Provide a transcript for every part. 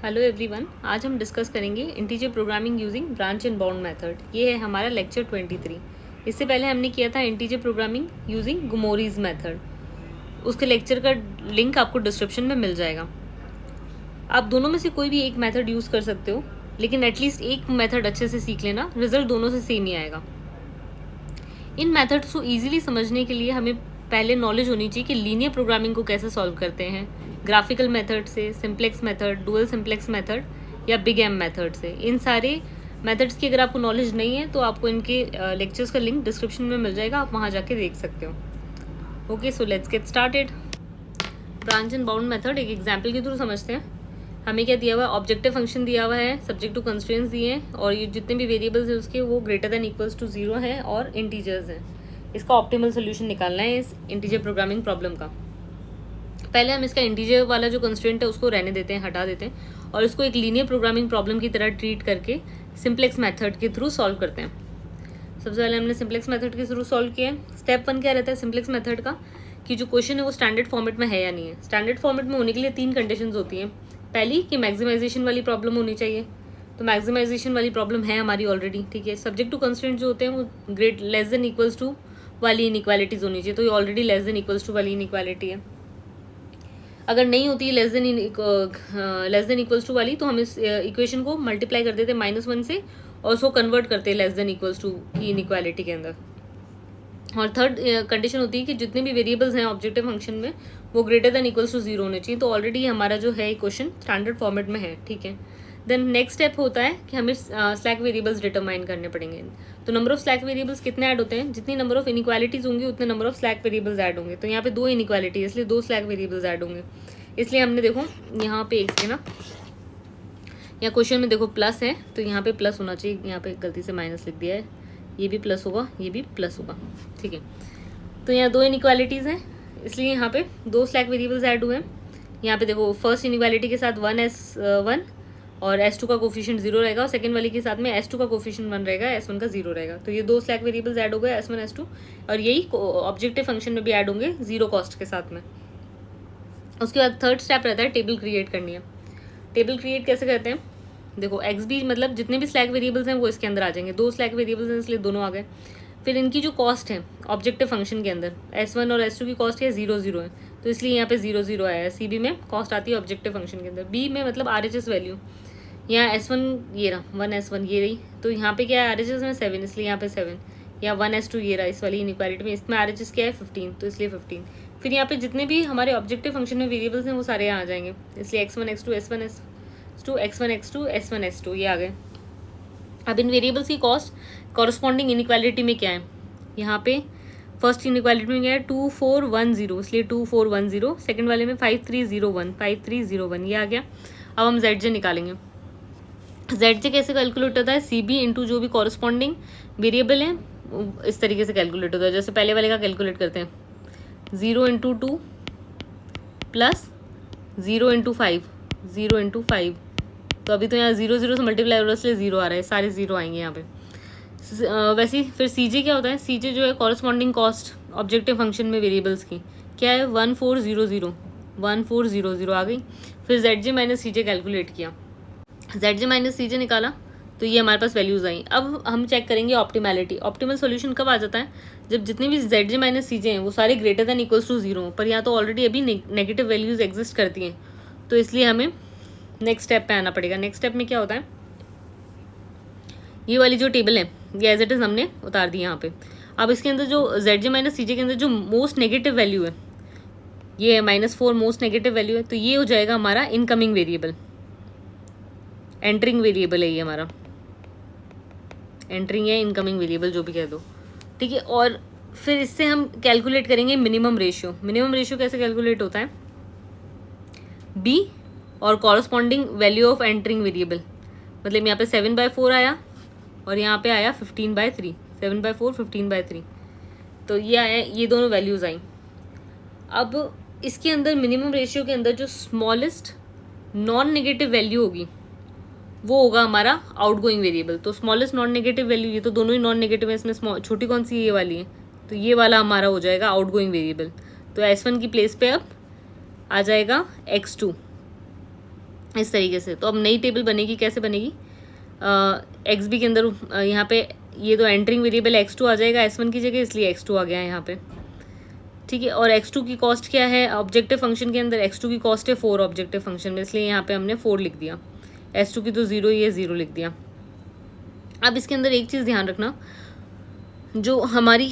Hello everyone, आज हम discuss करेंगे integer programming using branch and bound method. ये है हमारा लेक्चर 23। इससे पहले हमने किया था इंटीजर प्रोग्रामिंग यूजिंग गुमोरीज मेथड। उसके लेक्चर का लिंक आपको डिस्क्रिप्शन में मिल जाएगा। आप दोनों में से कोई भी एक मेथड यूज़ कर सकते हो, लेकिन एटलीस्ट एक मेथड अच्छे से सीख लेना, रिजल्ट दोनों से सेम ही आएगा। इन मेथड्स को ईजिली समझने के लिए हमें पहले नॉलेज होनी चाहिए कि लीनियर प्रोग्रामिंग को कैसे सॉल्व करते हैं, ग्राफिकल मेथड से, simplex method, dual simplex method या बिग एम मेथड से। इन सारे मेथड्स की अगर आपको नॉलेज नहीं है तो आपको इनके लेक्चर्स का लिंक डिस्क्रिप्शन में मिल जाएगा, आप वहाँ जाके देख सकते हो। Okay, so let's get started. Branch and bound method एक एग्जाम्पल के थ्रू समझते हैं। हमें क्या दिया हुआ है, ऑब्जेक्टिव फंक्शन दिया हुआ है, सब्जेक्ट टू कंस्ट्रेंट्स दिए हैं और ये जितने भी वेरिएबल्स हैं उसके वो ग्रेटर देन इक्वल्स टू 0 है और इंटीजर्स हैं। इसका ऑप्टिमल सोल्यूशन निकालना है इस इंटीजर प्रोग्रामिंग प्रॉब्लम का। पहले हम इसका इंटीजर वाला जो कंस्ट्रेंट है उसको रहने देते हैं, हटा देते हैं और इसको एक लीनियर प्रोग्रामिंग प्रॉब्लम की तरह ट्रीट करके सिंप्लेक्स मेथड के थ्रू सॉल्व करते हैं। सबसे पहले हमने सिंप्लेक्स मेथड के थ्रू सॉल्व किया है। स्टेप 1 क्या रहता है सिंप्लेक्स मेथड का, कि जो क्वेश्चन है वो स्टैंडर्ड फॉर्मेट में है या नहीं है। स्टैंडर्ड फॉर्मेट में होने के लिए 3 कंडीशंस होती हैं। पहली कि मैक्सिमाइजेशन वाली प्रॉब्लम होनी चाहिए, तो मैक्सिमाइजेशन वाली प्रॉब्लम है हमारी ऑलरेडी, ठीक है। सब्जेक्ट टू कंस्ट्रेंट जो होते हैं वो great less than equals to वाली इनइक्वालिटीज होनी चाहिए, तो ये already less than equals to वाली इनइक्वालिटी है। अगर नहीं होती है लेस देन इक्वल्स टू वाली, तो हम इस इक्वेशन को मल्टीप्लाई कर देते हैं -1 से और उसको कन्वर्ट करते हैं लेस देन इक्वल्स टू की इनइक्वालिटी के अंदर। और थर्ड कंडीशन होती है कि जितने भी वेरिएबल्स हैं ऑब्जेक्टिव फंक्शन में वो ग्रेटर देन इक्वल्स टू 0 होने चाहिए। तो ऑलरेडी हमारा जो है इक्वेशन स्टैंडर्ड फॉर्मेट में है, ठीक है। देन नेक्स्ट स्टेप होता है कि हमें स्लैक वेरिएबल्स डिटरमाइन करने पड़ेंगे। तो नंबर ऑफ स्लैक वेरिएबल्स कितने ऐड होते हैं, जितनी नंबर ऑफ इनइक्वालिटीज होंगी उतने number of slack variables add होंगे। तो यहाँ पे 2 इनइक्वालिटी है इसलिए 2 स्लैक वेरिएबल्स ऐड होंगे। इसलिए हमने देखो यहाँ पे एक है ना, या क्वेश्चन में देखो प्लस है तो यहाँ पे प्लस होना चाहिए, यहाँ पे गलती से माइनस लिख दिया है। ये भी प्लस होगा, ये भी प्लस होगा, ठीक है। तो यहाँ 2 इनइक्वालिटीज़ हैं इसलिए यहाँ पे 2 स्लैक वेरिएबल्स ऐड हुए हैं। यहाँ पे देखो फर्स्ट इनइक्वालिटी के साथ 1s1 और s2 का कोफिशिएंट 0 रहेगा और सेकंड वाली के साथ में s2 का कोफिशिएंट 1 रहेगा, s1 का 0 रहेगा। तो ये 2 स्लैक वेरिएबल्स ऐड हो गए s1 s2, और यही ऑब्जेक्टिव फंक्शन में भी ऐड होंगे 0 कॉस्ट के साथ में। उसके बाद थर्ड स्टेप रहता है टेबल क्रिएट करनी है। टेबल क्रिएट कैसे करते हैं, देखो एक्स भी मतलब जितने भी स्लैक वेरिएबल्स हैं वो इसके अंदर आ जाएंगे। 2 स्लैक वेरिएबल्स हैं इसलिए दोनों आ गए। फिर इनकी जो कॉस्ट है ऑब्जेक्टिव फंक्शन के अंदर, s1 और s2 की कॉस्ट है 0 0 है, तो इसलिए यहाँ पे 0 0 आया है। सी बी में कॉस्ट आती है ऑब्जेक्टिव फंक्शन के अंदर, बी में मतलब RHS वैल्यू, यहाँ s1 ये रहा 1s1 ये रही, तो यहाँ पे क्या है RHS में 7 इसलिए यहाँ पे 7, या 1s2 ये रहा इस वाली इनइक्वालिटी में, इसमें RHS क्या है 15 तो इसलिए 15। फिर यहाँ पे जितने भी हमारे ऑब्जेक्टिव फंक्शन में वेरिएबल्स हैं वो सारे यहाँ आ जाएंगे, इसलिए x1 x2 s1 s2 x1 x2 s1 s2 ये आ गए। अब इन वेरिएबल्स की कॉस्ट कॉरस्पॉन्डिंग इनइक्वालिटी में क्या है, यहाँ पे फर्स्ट इनइक्वालिटी में क्या है 2410 इसलिए 2410, सेकंड वाले में 5301 ये आ गया। अब हम ZJ निकालेंगे। ZJ कैसे कैलकुलेट होता है, CB इंटू जो भी कॉरस्पॉन्डिंग वेरिएबल है इस तरीके से कैलकुलेट होता है। जैसे पहले वाले का कैलकुलेट करते हैं, 0 इंटू 2 प्लस 0 इंटू 5, 0 इंटू 5, तो अभी तो यहाँ 0 0 से मल्टीप्लाई हो रहा है इसलिए 0 आ रहा है, सारे 0 आएंगे यहाँ पे। वैसे ही फिर CJ क्या होता है, CJ जो है कॉरस्पॉन्डिंग कॉस्ट ऑब्जेक्टिव फंक्शन में वेरिएबल्स की क्या है 1400 आ गई। फिर ZJ माइनस CJ कैलकुलेट किया, ZJ माइनस CJ निकाला तो ये हमारे पास वैल्यूज आई। अब हम चेक करेंगे ऑप्टिमैलिटी। ऑप्टिमल सॉल्यूशन कब आ जाता है, जब जितने भी ZJ माइनस CJ हैं वो सारे ग्रेटर देन इक्वल्स टू 0 पर यहाँ तो ऑलरेडी अभी नेगेटिव वैल्यूज एग्जिस्ट करती हैं, तो इसलिए हमें नेक्स्ट स्टेप पे आना पड़ेगा। नेक्स्ट स्टेप में क्या होता है, ये वाली जो टेबल है ये एज इट इज हमने उतार दी यहाँ पे। अब इसके अंदर जो ZJ माइनस CJ के अंदर जो मोस्ट नेगेटिव वैल्यू है ये है -4 मोस्ट नेगेटिव वैल्यू है, तो ये हो जाएगा हमारा इनकमिंग वेरिएबल, एंटरिंग वेरिएबल है ये हमारा, एंटरिंग या इनकमिंग वेरिएबल जो भी कह दो, ठीक है। और फिर इससे हम कैलकुलेट करेंगे मिनिमम रेशियो। मिनिमम रेशियो कैसे कैलकुलेट होता है, B और corresponding value of entering variable, मतलब यहाँ पे 7/4 आया और यहाँ पे आया 15/3, 7/4 15/3, तो ये आया, ये दोनों वैल्यूज आई। अब इसके अंदर मिनिमम रेशियो के अंदर जो स्मॉलेस्ट नॉन नेगेटिव वैल्यू होगी वो होगा हमारा आउटगोइंग वेरिएबल। तो स्मॉलेस्ट नॉन नेगेटिव वैल्यू, ये तो दोनों ही नॉन नेगेटिव है, इसमें छोटी कौन सी ये वाली है, तो ये वाला हमारा हो जाएगा आउटगोइंग वेरिएबल। तो S1 की प्लेस पे अब आ जाएगा x2, इस तरीके से। तो अब नई टेबल बनेगी, कैसे बनेगी, एक्स बी के अंदर यहाँ पे ये तो एंटरिंग वेरिएबल x2 आ जाएगा s1 की जगह, इसलिए x2 आ गया है यहाँ पे, ठीक है। और x2 की कॉस्ट क्या है ऑब्जेक्टिव फंक्शन के अंदर, x2 की कॉस्ट है 4 ऑब्जेक्टिव फंक्शन में, इसलिए यहाँ पे हमने 4 लिख दिया, s2 की तो 0 ही है, 0 लिख दिया। अब इसके अंदर एक चीज़ ध्यान रखना, जो हमारी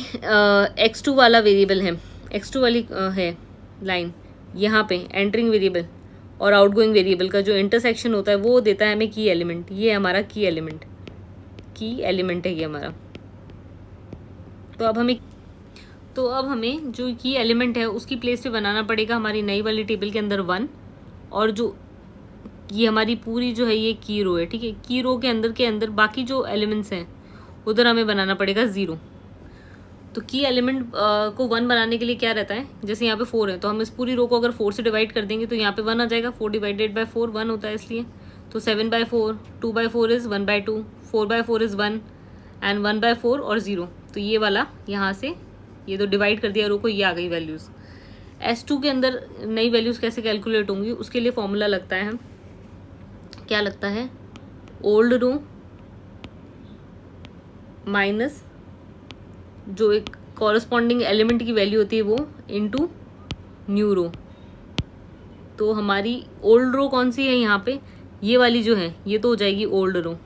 x2 वाला वेरिएबल है, x2 वाली है लाइन, यहाँ पे एंटरिंग वेरिएबल और आउटगोइंग वेरिएबल का जो इंटरसेक्शन होता है वो देता है हमें की एलिमेंट। ये हमारा की एलिमेंट है ये हमारा। तो अब हमें जो की एलिमेंट है उसकी प्लेस पे बनाना पड़ेगा हमारी नई वाली टेबल के अंदर 1, और जो ये हमारी पूरी जो है ये की रो है, ठीक है। की रो के अंदर बाकी जो एलिमेंट्स हैं उधर हमें बनाना पड़ेगा 0। तो की एलिमेंट को 1 बनाने के लिए क्या रहता है, जैसे यहाँ पे 4 है तो हम इस पूरी रो को अगर 4 से डिवाइड कर देंगे तो यहाँ पे 1 आ जाएगा, 4 डिवाइडेड बाय 4 1 होता है इसलिए। तो 7/4, 2/4 इज़ 1/2, 4/4 इज़ 1 एंड 1/4 और 0। तो ये वाला यहाँ से ये तो डिवाइड कर दिया रो को, ये आ गई वैल्यूज़। S2 के अंदर नई वैल्यूज़ कैसे कैलकुलेट होंगी उसके लिए फॉर्मूला लगता है, क्या लगता है, ओल्ड रो माइनस जो एक कॉरस्पॉन्डिंग एलिमेंट की वैल्यू होती है वो इनटू न्यू रो। तो हमारी ओल्ड रो कौन सी है यहाँ पे, ये वाली जो है ये तो हो जाएगी ओल्ड रो,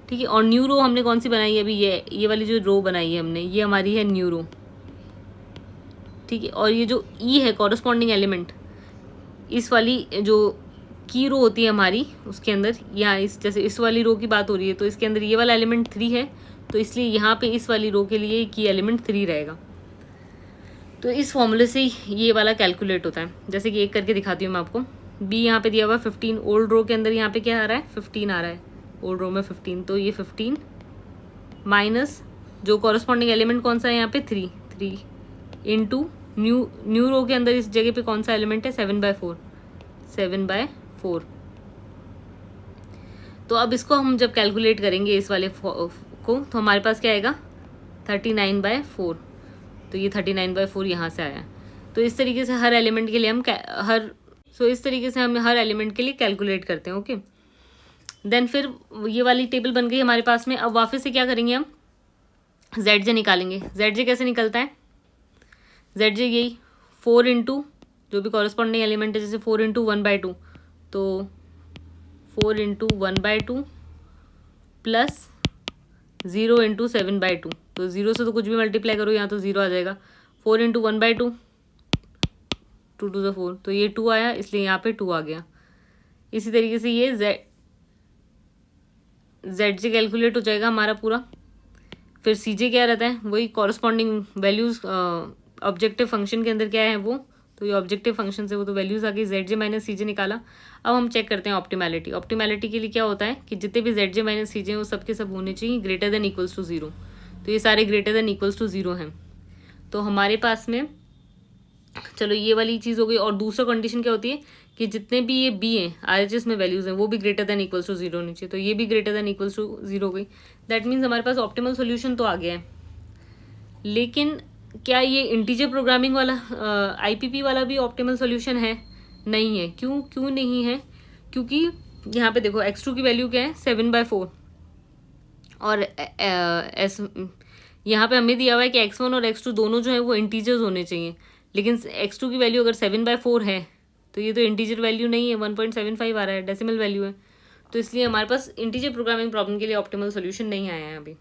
ठीक है। और न्यू रो हमने कौन सी बनाई है अभी, ये वाली जो रो बनाई है हमने ये हमारी है न्यू रो, ठीक है। और ये जो ई है कॉरस्पॉन्डिंग एलिमेंट, इस वाली जो की रो होती है हमारी उसके अंदर, यहाँ इस जैसे इस वाली रो की बात हो रही है तो इसके अंदर ये वाला एलिमेंट 3 है, तो इसलिए यहाँ पे इस वाली रो के लिए की एलिमेंट 3 रहेगा। तो इस फॉर्मूले से ये वाला कैलकुलेट होता है। जैसे कि एक करके दिखाती हूँ मैं आपको। बी यहाँ पे दिया हुआ 15, ओल्ड रो के अंदर यहाँ पे क्या आ रहा है 15 आ रहा है, ओल्ड रो में 15, तो ये 15 माइनस जो कॉरस्पॉन्डिंग एलिमेंट कौन सा है यहाँ पे 3 इंटू न्यू रो के अंदर इस जगह पे कौन सा एलिमेंट है 7/4। तो अब इसको हम जब कैलकुलेट करेंगे इस वाले को तो हमारे पास क्या आएगा 39/4। तो ये 39/4 यहाँ से आया। तो इस तरीके से हर एलिमेंट के लिए हम इस तरीके से हम हर एलिमेंट के लिए कैलकुलेट करते हैं, ओके। देन फिर ये वाली टेबल बन गई हमारे पास में। अब वापस से क्या करेंगे हम ZJ निकालेंगे। ZJ कैसे निकलता है, ZJ यही 4 इंटू जो भी कॉरस्पॉन्डिंग एलिमेंट है, जैसे 4 इंटू 1/2, तो 4 इंटू 1/2 प्लस 0 इंटू 7/2। तो 0 से तो कुछ भी मल्टीप्लाई करो यहाँ तो 0 आ जाएगा। 4 इंटू 1/2 2 to the 4, तो ये 2 आया इसलिए यहाँ पे 2 आ गया। इसी तरीके से ये ZJ कैलकुलेट हो जाएगा हमारा पूरा। फिर CJ क्या रहता है, वही कॉरस्पॉन्डिंग वैल्यूज़ ऑब्जेक्टिव फंक्शन के अंदर क्या है वो, तो ये ऑब्जेक्टिव फंक्शन से वो तो वैल्यूज़ आ गई। ZJ माइनस CJ निकाला। अब हम चेक करते हैं ऑप्टिमैलिटी। ऑप्टिमैलिटी के लिए क्या होता है कि जितने भी ZJ माइनस CJ हैं वो सब के सब होने चाहिए ग्रेटर देन इक्वल्स टू 0। तो ये सारे ग्रेटर देन इक्वल्स टू 0 हैं। तो हमारे पास में चलो ये वाली चीज़ हो गई। और दूसरा कंडीशन क्या होती है कि जितने भी ये बी हैं RHS में वैल्यूज़ हैं वो भी ग्रेटर देन इक्वल्स टू 0 होनी चाहिए। तो ये भी ग्रेटर देन इक्वल्स टू 0 हो गई। दैट मीन्स हमारे पास ऑप्टिमल सोल्यूशन तो आ गया है। लेकिन क्या ये इंटीजर प्रोग्रामिंग वाला IPP वाला भी ऑप्टिमल सोल्यूशन है? नहीं है। क्यों नहीं है? क्योंकि यहाँ पे देखो x2 की वैल्यू क्या है 7/4 और यहाँ पे हमें दिया हुआ है कि x1 और x2 दोनों जो है वो इंटीजर्स होने चाहिए। लेकिन x2 की वैल्यू अगर 7/4 है तो ये तो इंटीजर वैल्यू नहीं है, 1.75 आ रहा है, डेसिमल वैल्यू है। तो इसलिए हमारे पास इंटीजर प्रोग्रामिंग प्रॉब्लम के लिए ऑप्टिमल सोल्यूशन नहीं आया है अभी।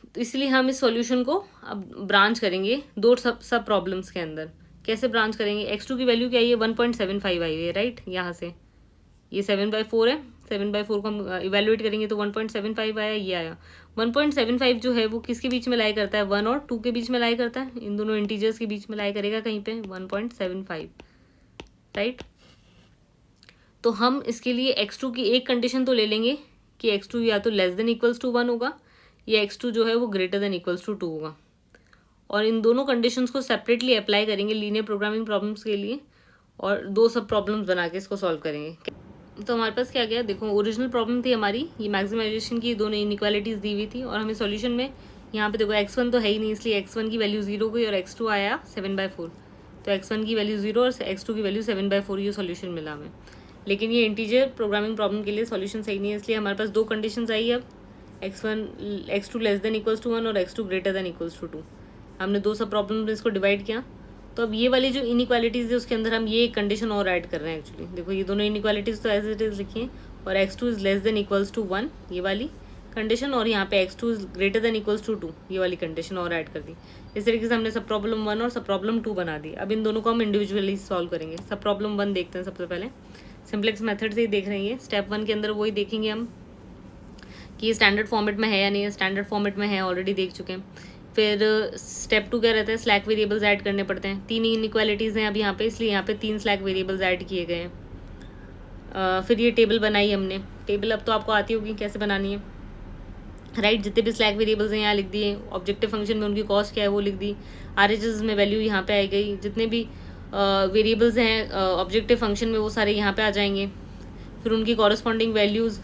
तो इसलिए हम इस सॉल्यूशन को अब ब्रांच करेंगे दो सब प्रॉब्लम्स के अंदर। कैसे ब्रांच करेंगे, x2 की वैल्यू क्या है, ये 1.75 आई है, राइट। यहाँ से ये 7/4 है, 7/4 को हम इवेल्युएट करेंगे तो 1.75 आया, ये आया। 1.75 जो है वो किसके बीच में लाई करता है, 1 और 2 के बीच में लाई करता है। इन दोनों इंटीजर्स के बीच में लाई करेगा कहीं पे 1.75, राइट। तो हम इसके लिए x2 की एक कंडीशन तो ले लेंगे कि x2 या तो लेस देन इक्वल्स टू 1 होगा या x2 जो है वो ग्रेटर देन इक्वल्स टू 2 होगा। और इन दोनों कंडीशंस को सेपरेटली अप्लाई करेंगे लीनियर प्रोग्रामिंग प्रॉब्लम्स के लिए और दो सब प्रॉब्लम्स बना के इसको सॉल्व करेंगे। तो हमारे पास क्या गया, देखो ओरिजिनल प्रॉब्लम थी हमारी ये मैक्सिमाइजेशन की, दोनों इनइक्वालिटीज़ दी हुई थी और हमें सॉल्यूशन में यहाँ पे देखो x1 तो है ही नहीं, इसलिए x1 की वैल्यू 0 गई और x2 आया 7/4। तो x1 की वैल्यू 0 और x2 की वैल्यू 7/4 ये सॉल्यूशन मिला हमें। लेकिन ये इंटीजर प्रोग्रामिंग प्रॉब्लम के लिए सॉल्यूशन सही नहीं है, इसलिए हमारे पास दो कंडीशंस आई अब x2 less than equals to 1 और x2 greater than equals to 2। हमने दो सब प्रॉब्लम में इसको डिवाइड किया। तो अब ये वाली जो इनइक्वालिटीज़ है उसके अंदर हम ये एक कंडीशन और ऐड कर रहे हैं। एक्चुअली देखो ये दोनों इनइक्वालिटीज़ तो एज इट इज़ लिखिए, और x2 is less than equals to 1 ये वाली कंडीशन, और यहाँ पे x2 is greater than equals to 2 ये वाली कंडीशन और ऐड कर दी। इस तरीके से हमने सब प्रॉब्लम 1 और सब प्रॉब्लम 2 बना दी। अब इन दोनों को हम इंडिविजुअली सॉल्व करेंगे। सब प्रॉब्लम 1 देखते हैं सबसे पहले, सिंप्लेक्स मेथड से ही देख रहे हैं। स्टेप 1 के अंदर वही देखेंगे हम कि ये स्टैंडर्ड फॉर्मेट में है या नहीं है। स्टैंडर्ड फॉर्मेट में है, ऑलरेडी देख चुके हैं। फिर स्टेप 2 क्या रहता है, स्लैक वेरिएबल्स ऐड करने पड़ते हैं। 3 इनइक्वालिटीज़ हैं अब यहाँ पे, इसलिए यहाँ पे 3 स्लैक वेरिएबल्स ऐड किए गए हैं। फिर ये टेबल बनाई हमने। टेबल अब तो आपको आती होगी कैसे बनानी है, राइट। जितने भी स्लैक वेरिएबल्स हैं यहाँ लिख दिए, ऑब्जेक्टिव फंक्शन में उनकी कॉस्ट क्या है वो लिख दी, RHS में वैल्यू यहाँ पे आई गई, जितने भी वेरिएबल्स हैं ऑब्जेक्टिव फंक्शन में वो सारे यहाँ पे आ जाएंगे। फिर उनकी कॉरस्पॉन्डिंग वैल्यूज़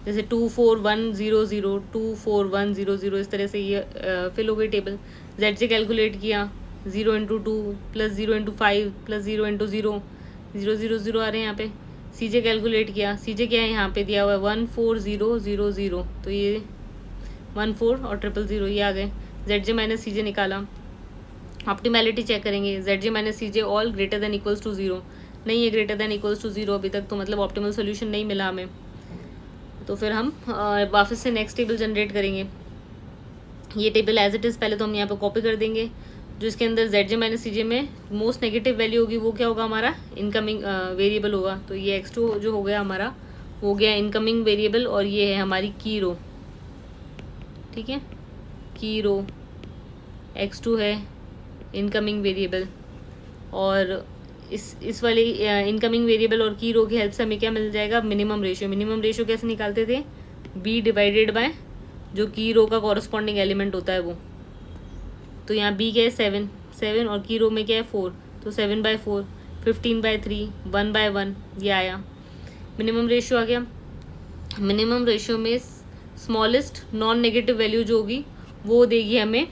जैसे 2 4 1 0 0 2 4 1 0 0 इस तरह से ये फिल हो गई टेबल। जेड से कैलकुलेट किया, 0 × 2 प्लस 0 × 5 प्लस 0 × 0 0 0 0 आ रहे हैं यहाँ पे। CJ कैलकुलेट किया, CJ क्या है यहाँ पे दिया हुआ है 1 4 0 0 0, तो ये 1 4 और 0 0 0 ये आ गए। ZJ माइनस CJ निकाला। ऑप्टिमैलिटी चेक करेंगे, ZJ minus CJ all greater than equals to 0 नहीं है, ग्रेटर देन इक्वल्स टू 0 अभी तक, तो मतलब ऑप्टिमल सोल्यूशन नहीं मिला हमें। तो फिर हम वापस से नेक्स्ट टेबल जनरेट करेंगे। ये टेबल एज इट इज़ पहले तो हम यहाँ पे कॉपी कर देंगे। जो इसके अंदर ZJ माइनस CJ में मोस्ट नेगेटिव वैल्यू होगी वो क्या होगा, हमारा इनकमिंग वेरिएबल होगा। तो ये x2 जो हो गया हमारा हो गया इनकमिंग वेरिएबल, और ये है हमारी की रो, ठीक है। की रो x2 है इनकमिंग वेरिएबल, और इस वाले इनकमिंग वेरिएबल और की रो की हेल्प से हमें क्या मिल जाएगा, मिनिमम रेशियो। मिनिमम रेशियो कैसे निकालते थे, b डिवाइडेड बाय जो की रो का कॉरस्पॉन्डिंग एलिमेंट होता है वो। तो यहाँ b क्या है 7 और की रो में क्या है 4, तो 7/4 15/3 1/1 ये आया। मिनिमम रेशियो आ गया। मिनिमम रेशियो में स्मॉलेस्ट नॉन नेगेटिव वैल्यू जो होगी वो देगी हमें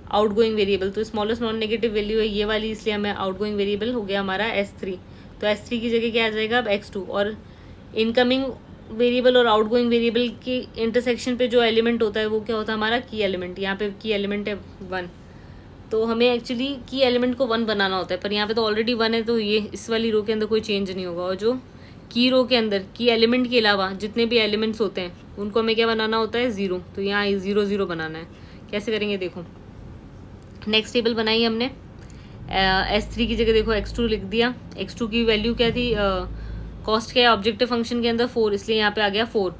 आउटगोइंग वेरिएबल। तो स्मॉलेस्ट नॉन नेगेटिव वैल्यू है ये वाली, इसलिए हमें आउटगोइंग वेरिएबल हो गया हमारा S3। तो S3 की जगह क्या आ जाएगा अब x2, और इनकमिंग वेरिएबल और आउटगोइंग वेरिएबल के इंटरसेक्शन पे जो एलिमेंट होता है वो क्या होता है हमारा की एलिमेंट। यहाँ पे की एलिमेंट है 1, तो हमें एक्चुअली की एलिमेंट को 1 बनाना होता है, पर यहाँ पे तो ऑलरेडी 1 है, तो ये इस वाली रो के अंदर कोई चेंज नहीं होगा। और जो की रो के अंदर की एलिमेंट के अलावा जितने भी एलिमेंट्स होते हैं उनको हमें क्या बनाना होता है 0, तो यहाँ 0 0 बनाना है। कैसे करेंगे देखो, नेक्स्ट टेबल बनाई हमने। S3 की जगह देखो x2 लिख दिया। x2 की वैल्यू क्या थी, कॉस्ट क्या है ऑब्जेक्टिव फंक्शन के अंदर 4, इसलिए यहाँ पे आ गया 4।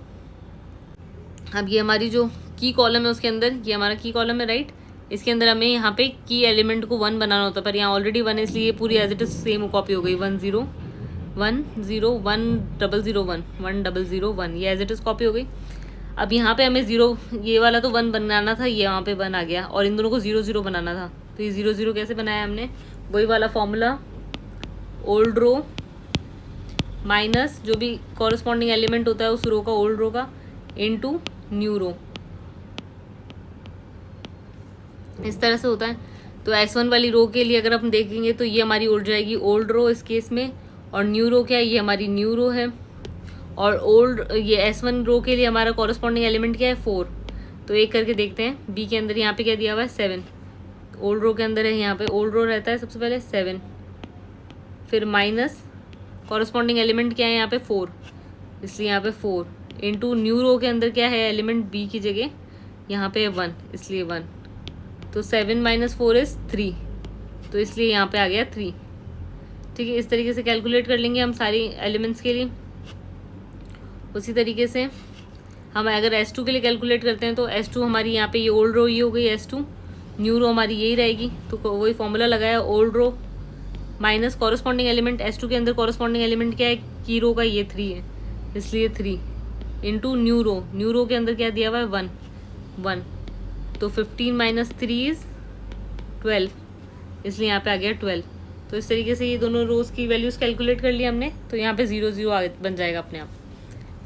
अब ये हमारी जो की कॉलम है उसके अंदर, ये हमारा की कॉलम है राइट, इसके अंदर हमें यहाँ पे की एलिमेंट को 1 बनाना होता है, पर यहाँ ऑलरेडी 1 है इसलिए ये पूरी as it is same copy हो गई। 1 0 1 0 1 0 0 1 1 0 0 1 ये एज इट इज कॉपी हो गई। अब यहाँ पे हमें 0 ये वाला तो 1 बनाना था, ये यहाँ पे 1 आ गया, और इन दोनों को 0 0 बनाना था। तो ये 0 0 कैसे बनाया हमने, वही वाला फॉर्मूला, ओल्ड रो माइनस जो भी कॉरस्पॉन्डिंग एलिमेंट होता है उस रो का, ओल्ड रो का, इनटू न्यू रो, इस तरह से होता है। तो S1 वाली रो के लिए अगर हम देखेंगे तो ये हमारी उड़ जाएगी ओल्ड रो इस केस में, और न्यू रो क्या है, ये हमारी न्यू रो है, और ओल्ड ये S1 रो के लिए हमारा कॉरस्पॉन्डिंग एलिमेंट क्या है 4। तो एक करके देखते हैं। B के अंदर यहाँ पे क्या दिया हुआ है 7, ओल्ड रो के अंदर है, यहाँ पे ओल्ड रो रहता है सबसे पहले 7, फिर माइनस कॉरस्पॉन्डिंग एलिमेंट क्या है यहाँ पे 4, इसलिए यहाँ पे 4, इंटू न्यू रो के अंदर क्या है एलिमेंट B की जगह यहाँ पे 1, इसलिए 1, तो 7 - 4 इज़ 3, तो इसलिए यहाँ पे आ गया 3। ठीक है, इस तरीके से कैलकुलेट कर लेंगे हम सारी एलिमेंट्स के लिए। उसी तरीके से हम अगर S2 के लिए कैलकुलेट करते हैं तो S2 हमारी यहाँ पे ये ओल्ड रो ये हो गई S2, न्यू रो हमारी यही रहेगी, तो वही फॉर्मूला लगाया, old row minus corresponding element S2 के अंदर कॉरस्पॉन्डिंग एलिमेंट क्या है की रो का, ये 3 है, इसलिए 3 इंटू न्यू रो के अंदर क्या दिया हुआ है 1, तो 15 - 3 इज़ 12, इसलिए यहाँ पे आ गया 12। तो इस तरीके से ये दोनों रोज़ की वैल्यूज़ कैलकुलेट कर लिया हमने, तो यहाँ पे 0 0 बन जाएगा अपने आप।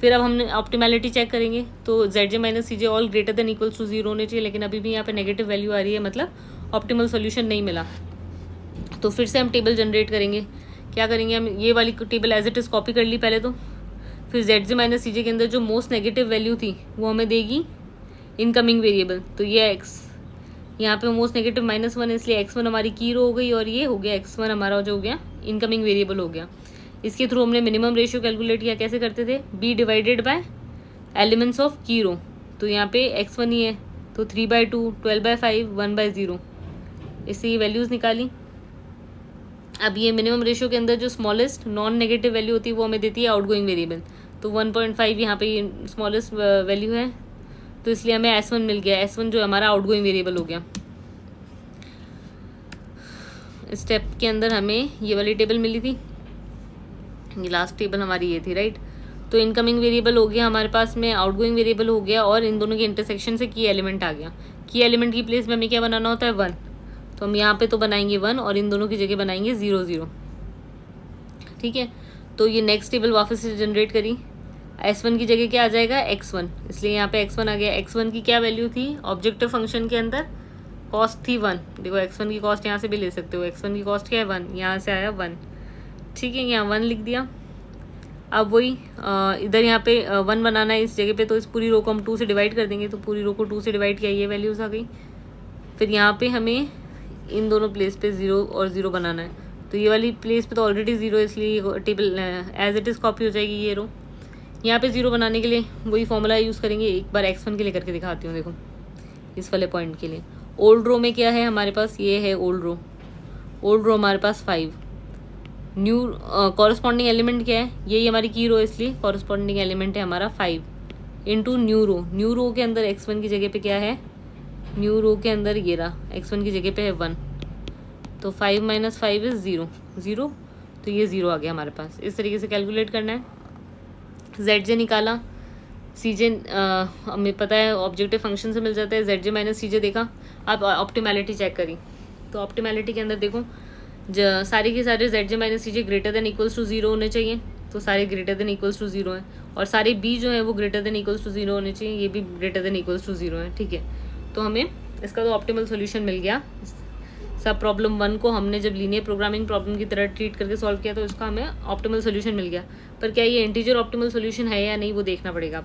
फिर अब हमने ऑप्टिमैलिटी चेक करेंगे, तो ZJ minus CJ all greater than equals to 0 होने चाहिए, लेकिन अभी भी यहाँ पे नेगेटिव वैल्यू आ रही है, मतलब ऑप्टिमल सोल्यूशन नहीं मिला। तो फिर से हम टेबल जनरेट करेंगे। क्या करेंगे हम, ये वाली table as it is copy कर ली पहले तो, फिर जेड जे माइनस सी जे के अंदर जो मोस्ट नेगेटिव वैल्यू थी वो हमें देगी इनकमिंग वेरिएबल, तो ये एक्स, यहाँ पे मोस्ट नेगेटिव -1 इसलिए x1 हमारी की रो हो गई और ये हो गया x1 हमारा जो हो गया इनकमिंग वेरिएबल हो गया। इसके थ्रू हमने मिनिमम रेशियो कैलकुलेट किया, कैसे करते थे, b divided by elements of की रो, तो यहाँ पे x1 ही है तो 3/2, 12/5, 1/0, इससे ये वैल्यूज़ निकाली। अब ये मिनिमम रेशियो के अंदर जो स्मॉलेस्ट नॉन नेगेटिव वैल्यू होती है वो हमें देती है आउटगोइंग वेरिएबल, तो 1.5 यहाँ पे ये स्मॉलेस्ट वैल्यू है, तो इसलिए हमें S1 मिल गया। S1 जो हमारा आउटगोइंग वेरिएबल हो गया। स्टेप के अंदर हमें ये वाली टेबल मिली थी, ये लास्ट टेबल हमारी ये थी, राइट। तो इनकमिंग वेरिएबल हो गया हमारे पास में, आउटगोइंग वेरिएबल हो गया, और इन दोनों के इंटरसेक्शन से की एलिमेंट आ गया। की एलिमेंट की प्लेस में हमें क्या बनाना होता है, 1, तो हम यहाँ पे तो बनाएंगे 1 और इन दोनों की जगह बनाएंगे 0 0, ठीक है। तो ये नेक्स्ट टेबल वापस से जनरेट करी, S1 की जगह क्या आ जाएगा, x1, इसलिए यहाँ पे x1 आ गया। x1 की क्या वैल्यू थी ऑब्जेक्टिव फंक्शन के अंदर, कॉस्ट थी 1, देखो x1 की कॉस्ट यहाँ से भी ले सकते हो, x1 की कॉस्ट क्या है 1, यहाँ से आया 1, ठीक है, यहाँ 1 लिख दिया। अब वही इधर यहाँ पे 1 बनाना है इस जगह पे, तो इस पूरी रो को हम 2 से डिवाइड कर देंगे, तो पूरी रो को 2 से डिवाइड किया, ये वैल्यूज़ आ गई। फिर यहाँ पे हमें इन दोनों प्लेस पे 0 और 0 बनाना है, तो ये वाली प्लेस पे तो ऑलरेडी 0 है, इसलिए table as it is copy हो जाएगी ये रो। यहाँ पे 0 बनाने के लिए वही फॉर्मूला यूज़ करेंगे, एक बार x1 के लिए करके दिखाती हूँ। देखो इस वाले पॉइंट के लिए ओल्ड रो में क्या है हमारे पास, ये है ओल्ड रो हमारे पास 5, न्यू कॉरस्पॉन्डिंग एलिमेंट क्या है, यही हमारी की रो, इसलिए कॉरस्पॉन्डिंग एलिमेंट है हमारा 5 इंटू न्यू रो के अंदर x1 की जगह पे क्या है, न्यू रो के अंदर ये रहा x1 की जगह पे है 1, तो 5 - 5 इज़ 0, तो ये 0 आ गया हमारे पास। इस तरीके से कैलकुलेट करना है। ZJ निकाला, CJ हमें पता है ऑब्जेक्टिव फंक्शन से मिल जाता है, ZJ माइनस CJ देखा। अब ऑप्टिमैलिटी चेक करी, तो ऑप्टिमैलिटी के अंदर देखो सारे के सारे ZJ minus CJ greater than equals to 0 होने चाहिए, तो सारे ग्रेटर देन इक्वल्स टू 0 हैं, और सारे B जो है वो ग्रेटर देन इक्वल्स टू 0 होने चाहिए, ये भी ग्रेटर देन इक्वल्स टू 0 है, ठीक है। तो हमें इसका तो ऑप्टिमल सोल्यूशन मिल गया। सब प्रॉब्लम 1 को हमने जब लीनियर प्रोग्रामिंग प्रॉब्लम की तरह ट्रीट करके सॉल्व किया तो इसका हमें ऑप्टिमल सोल्यूशन मिल गया, पर क्या ये इंटीजर ऑप्टिमल सोल्यूशन है या नहीं वो देखना पड़ेगा।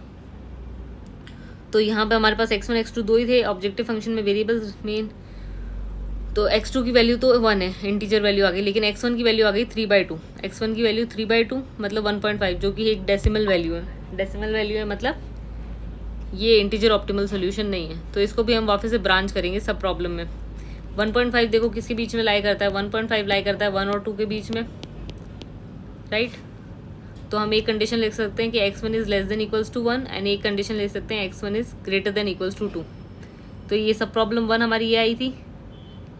तो यहाँ पे हमारे पास x1 x2 दो ही थे ऑब्जेक्टिव फंक्शन में वेरिएबल्स मेन, तो x2 की वैल्यू तो 1 है, इंटीजर वैल्यू आ गई, लेकिन x1 की वैल्यू आ गई 3/2, x1 की वैल्यू 3/2 मतलब 1.5, जो कि एक डेसिमल वैल्यू है, मतलब ये इंटीजर ऑप्टिमल सोल्यूशन नहीं है। तो इसको भी हम वापस से ब्रांच करेंगे सब प्रॉब्लम में। 1.5 देखो किसके बीच में लाई करता है, 1.5 लाई करता है 1 और 2 के बीच में, राइट। तो हम एक कंडीशन लिख सकते हैं कि x1 is less than equals to 1, and एक कंडीशन ले सकते हैं x1 is greater than equals to 2। तो ये सब प्रॉब्लम 1 हमारी ये आई थी,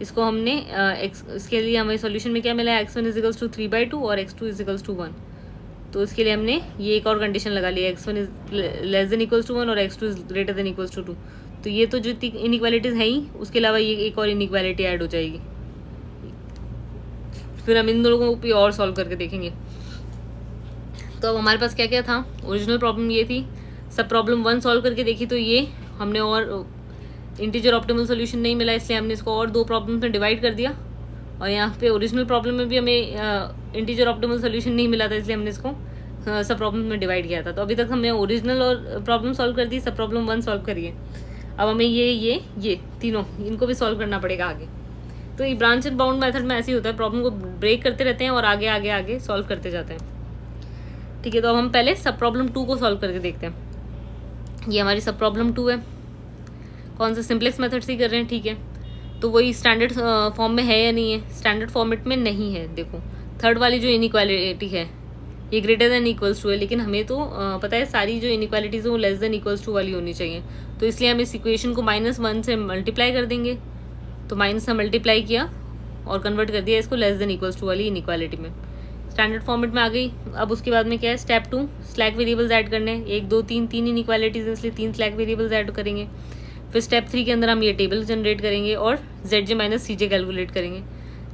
इसको हमने इसके लिए हमें सॉल्यूशन में क्या मिला है, x1 इज इक्वल्स टू 3/2 और x2 इज इक्वल्स टू 1। तो इसके लिए हमने ये एक और कंडीशन लगा ली, x1 is less than equals to 1 और x2 is greater than equals to 2। तो ये तो जो इनइक्वालिटीज़ हैं ही, उसके अलावा ये एक और इनइक्वालिटी ऐड हो जाएगी। फिर हम इन दोनों को भी और सॉल्व करके देखेंगे। तो अब हमारे पास क्या क्या था, ओरिजिनल प्रॉब्लम ये थी, सब प्रॉब्लम 1 सॉल्व करके देखी तो ये हमने और इंटीजर ऑप्टिमल सोल्यूशन नहीं मिला, इसलिए हमने इसको और 2 प्रॉब्लम्स में डिवाइड कर दिया, और यहाँ पे ओरिजिनल प्रॉब्लम में भी हमें इंटीजर ऑप्टिमल सोल्यूशन नहीं मिला था, इसलिए हमने इसको सब प्रॉब्लम में डिवाइड किया था। तो अभी तक हमने ओरिजिनल और प्रॉब्लम सॉल्व कर दी, सब प्रॉब्लम 1 सॉल्व करिए। अब हमें ये तीनों इनको भी सॉल्व करना पड़ेगा आगे। तो ये ब्रांच एंड बाउंड मेथड में ऐसे ही होता है, प्रॉब्लम को ब्रेक करते रहते हैं और आगे आगे आगे सॉल्व करते जाते हैं, ठीक है। तो अब हम पहले सब प्रॉब्लम 2 को सॉल्व करके देखते हैं। ये हमारी सब प्रॉब्लम 2 है, कौन सा सिंप्लेक्स मेथड से ही कर रहे हैं, ठीक है। तो वही स्टैंडर्ड फॉर्म में है या नहीं है, स्टैंडर्ड फॉर्मेट में नहीं है। देखो थर्ड वाली जो इनइक्वालिटी है ये ग्रेटर देन इक्वल्स टू है, लेकिन हमें तो पता है सारी जो इनइक्वालिटीज़ है वो लेस देन इक्वल्स टू वाली होनी चाहिए, तो इसलिए हम इस इक्वेशन को -1 से मल्टीप्लाई कर देंगे। तो माइनस से मल्टीप्लाई किया और कन्वर्ट कर दिया इसको लेस देन इक्वल्स टू वाली इनइक्वालिटी में, स्टैंडर्ड फॉर्मेट में आ गई। अब उसके बाद में क्या है, स्टेप 2 स्लैक वेरिएबल्स ऐड करने हैं, 1 2 3 तीन इनइक्वालिटीज़ है इसलिए 3 स्लैक वेरिएबल्स ऐड करेंगे। फिर स्टेप 3 के अंदर हम ये टेबल जनरेट करेंगे और ZJ माइनस CJ कैलकुलेट करेंगे।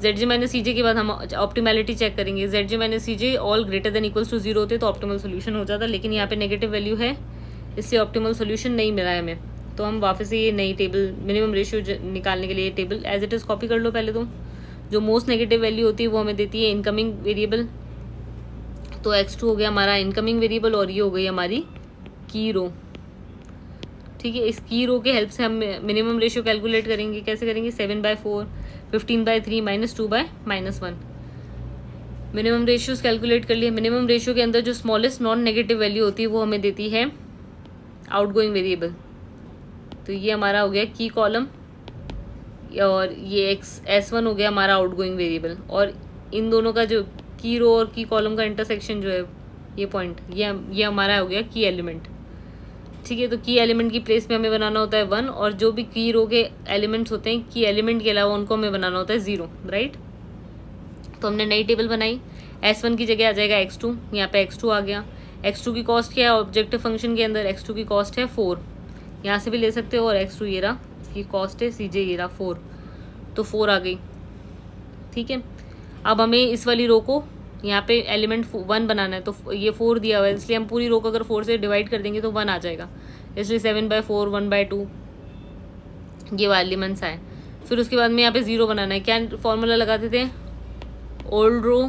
ZJ माइनस CJ के बाद हम ऑप्टिमैलिटी चेक करेंगे, ZJ minus CJ all greater than equals to 0 होते तो ऑप्टिमल सोल्यूशन हो जाता, लेकिन यहाँ पे नेगेटिव वैल्यू है इसलिए ऑप्टिमल सोल्यूशन नहीं मिला है हमें। तो हम वापस से ये नई टेबल मिनिमम रेशियो निकालने के लिए table as it is copy कर लो पहले जो मोस्ट नेगेटिव वैल्यू होती है वो हमें देती है इनकमिंग वेरिएबल। तो x2 हो गया हमारा इनकमिंग वेरिएबल और ये हो गई हमारी की रो। ठीक है, इस की रो के हेल्प से हम मिनिमम रेशियो कैलकुलेट करेंगे। कैसे करेंगे? 7/4, 15/3, -2/-1। मिनिमम रेशियोज कैलकुलेट कर लिए। मिनिमम रेशियो के अंदर जो स्मॉलेस्ट नॉन नेगेटिव वैल्यू होती है वो हमें देती है आउटगोइंग वेरिएबल। तो ये हमारा हो गया की कॉलम और ये S1 हो गया हमारा आउटगोइंग वेरिएबल। और इन दोनों का जो की रो और की कॉलम का इंटरसेक्शन जो है ये पॉइंट, ये हमारा हो गया की एलिमेंट। ठीक है, तो की एलिमेंट की प्लेस पे हमें बनाना होता है 1 और जो भी की रो के एलिमेंट्स होते हैं की एलिमेंट के अलावा उनको हमें बनाना होता है 0, राइट। तो हमने नई टेबल बनाई। S1 की जगह आ जाएगा x2, यहाँ पे x2 आ गया। x2 की कॉस्ट क्या है ऑब्जेक्टिव फंक्शन के अंदर? x2 की कॉस्ट है 4, यहाँ से भी ले सकते हो। और x2 ये रहा, इसकी कॉस्ट है CJ ये रहा 4, तो 4 आ गई। ठीक है, अब हमें इस वाली रो को यहाँ पे एलिमेंट 1 बनाना है, तो ये 4 दिया हुआ है इसलिए हम पूरी रो को अगर 4 से डिवाइड कर देंगे तो 1 आ जाएगा। इसलिए 7/4, 1/2 ये वाले एलिमेंट्स आए। फिर उसके बाद में यहाँ पे 0 बनाना है। क्या फॉर्मूला लगाते थे? Old row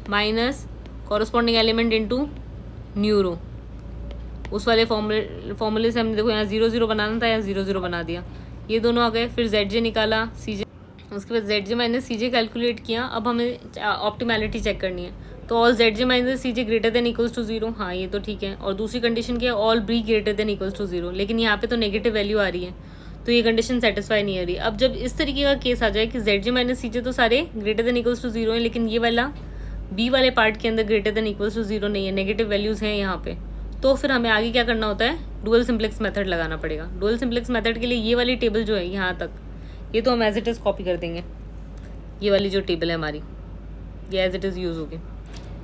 minus corresponding element into new row. उस वाले फॉर्मूले से हमने देखो यहाँ 0 0 बनाना था, यहाँ 0 0 बना दिया। ये दोनों आ गए। फिर ZJ निकाला, CJ, उसके बाद ZJ माइनस CJ कैलकुलेट किया। अब हमें ऑप्टिमैलिटी चेक करनी है। तो all ZJ minus CJ greater than equals to 0, हाँ ये तो ठीक है। और दूसरी कंडीशन क्या है? All B greater than equals to 0। लेकिन यहाँ पे तो नेगेटिव वैल्यू आ रही है तो ये कंडीशन सेटिस्फाई नहीं हो रही। अब जब इस तरीके का केस आ जाए कि ZJ माइनस CJ तो सारे ग्रेटर देन इक्वल्स टू 0 है, लेकिन ये वाला B वाले पार्ट के अंदर ग्रेटर देन इक्वल्स टू 0 नहीं है, नेगेटिव वैल्यूज़ हैं यहाँ पे, तो फिर हमें आगे क्या करना होता है? डुअल सिम्प्लेक्स मेथड लगाना पड़ेगा। डुअल सिम्प्लेक्स मेथड के लिए ये वाली टेबल जो है यहाँ तक, ये तो हम एज इट इज़ कॉपी कर देंगे। ये वाली जो टेबल है हमारी ये एज इट इज़ यूज़ होगी।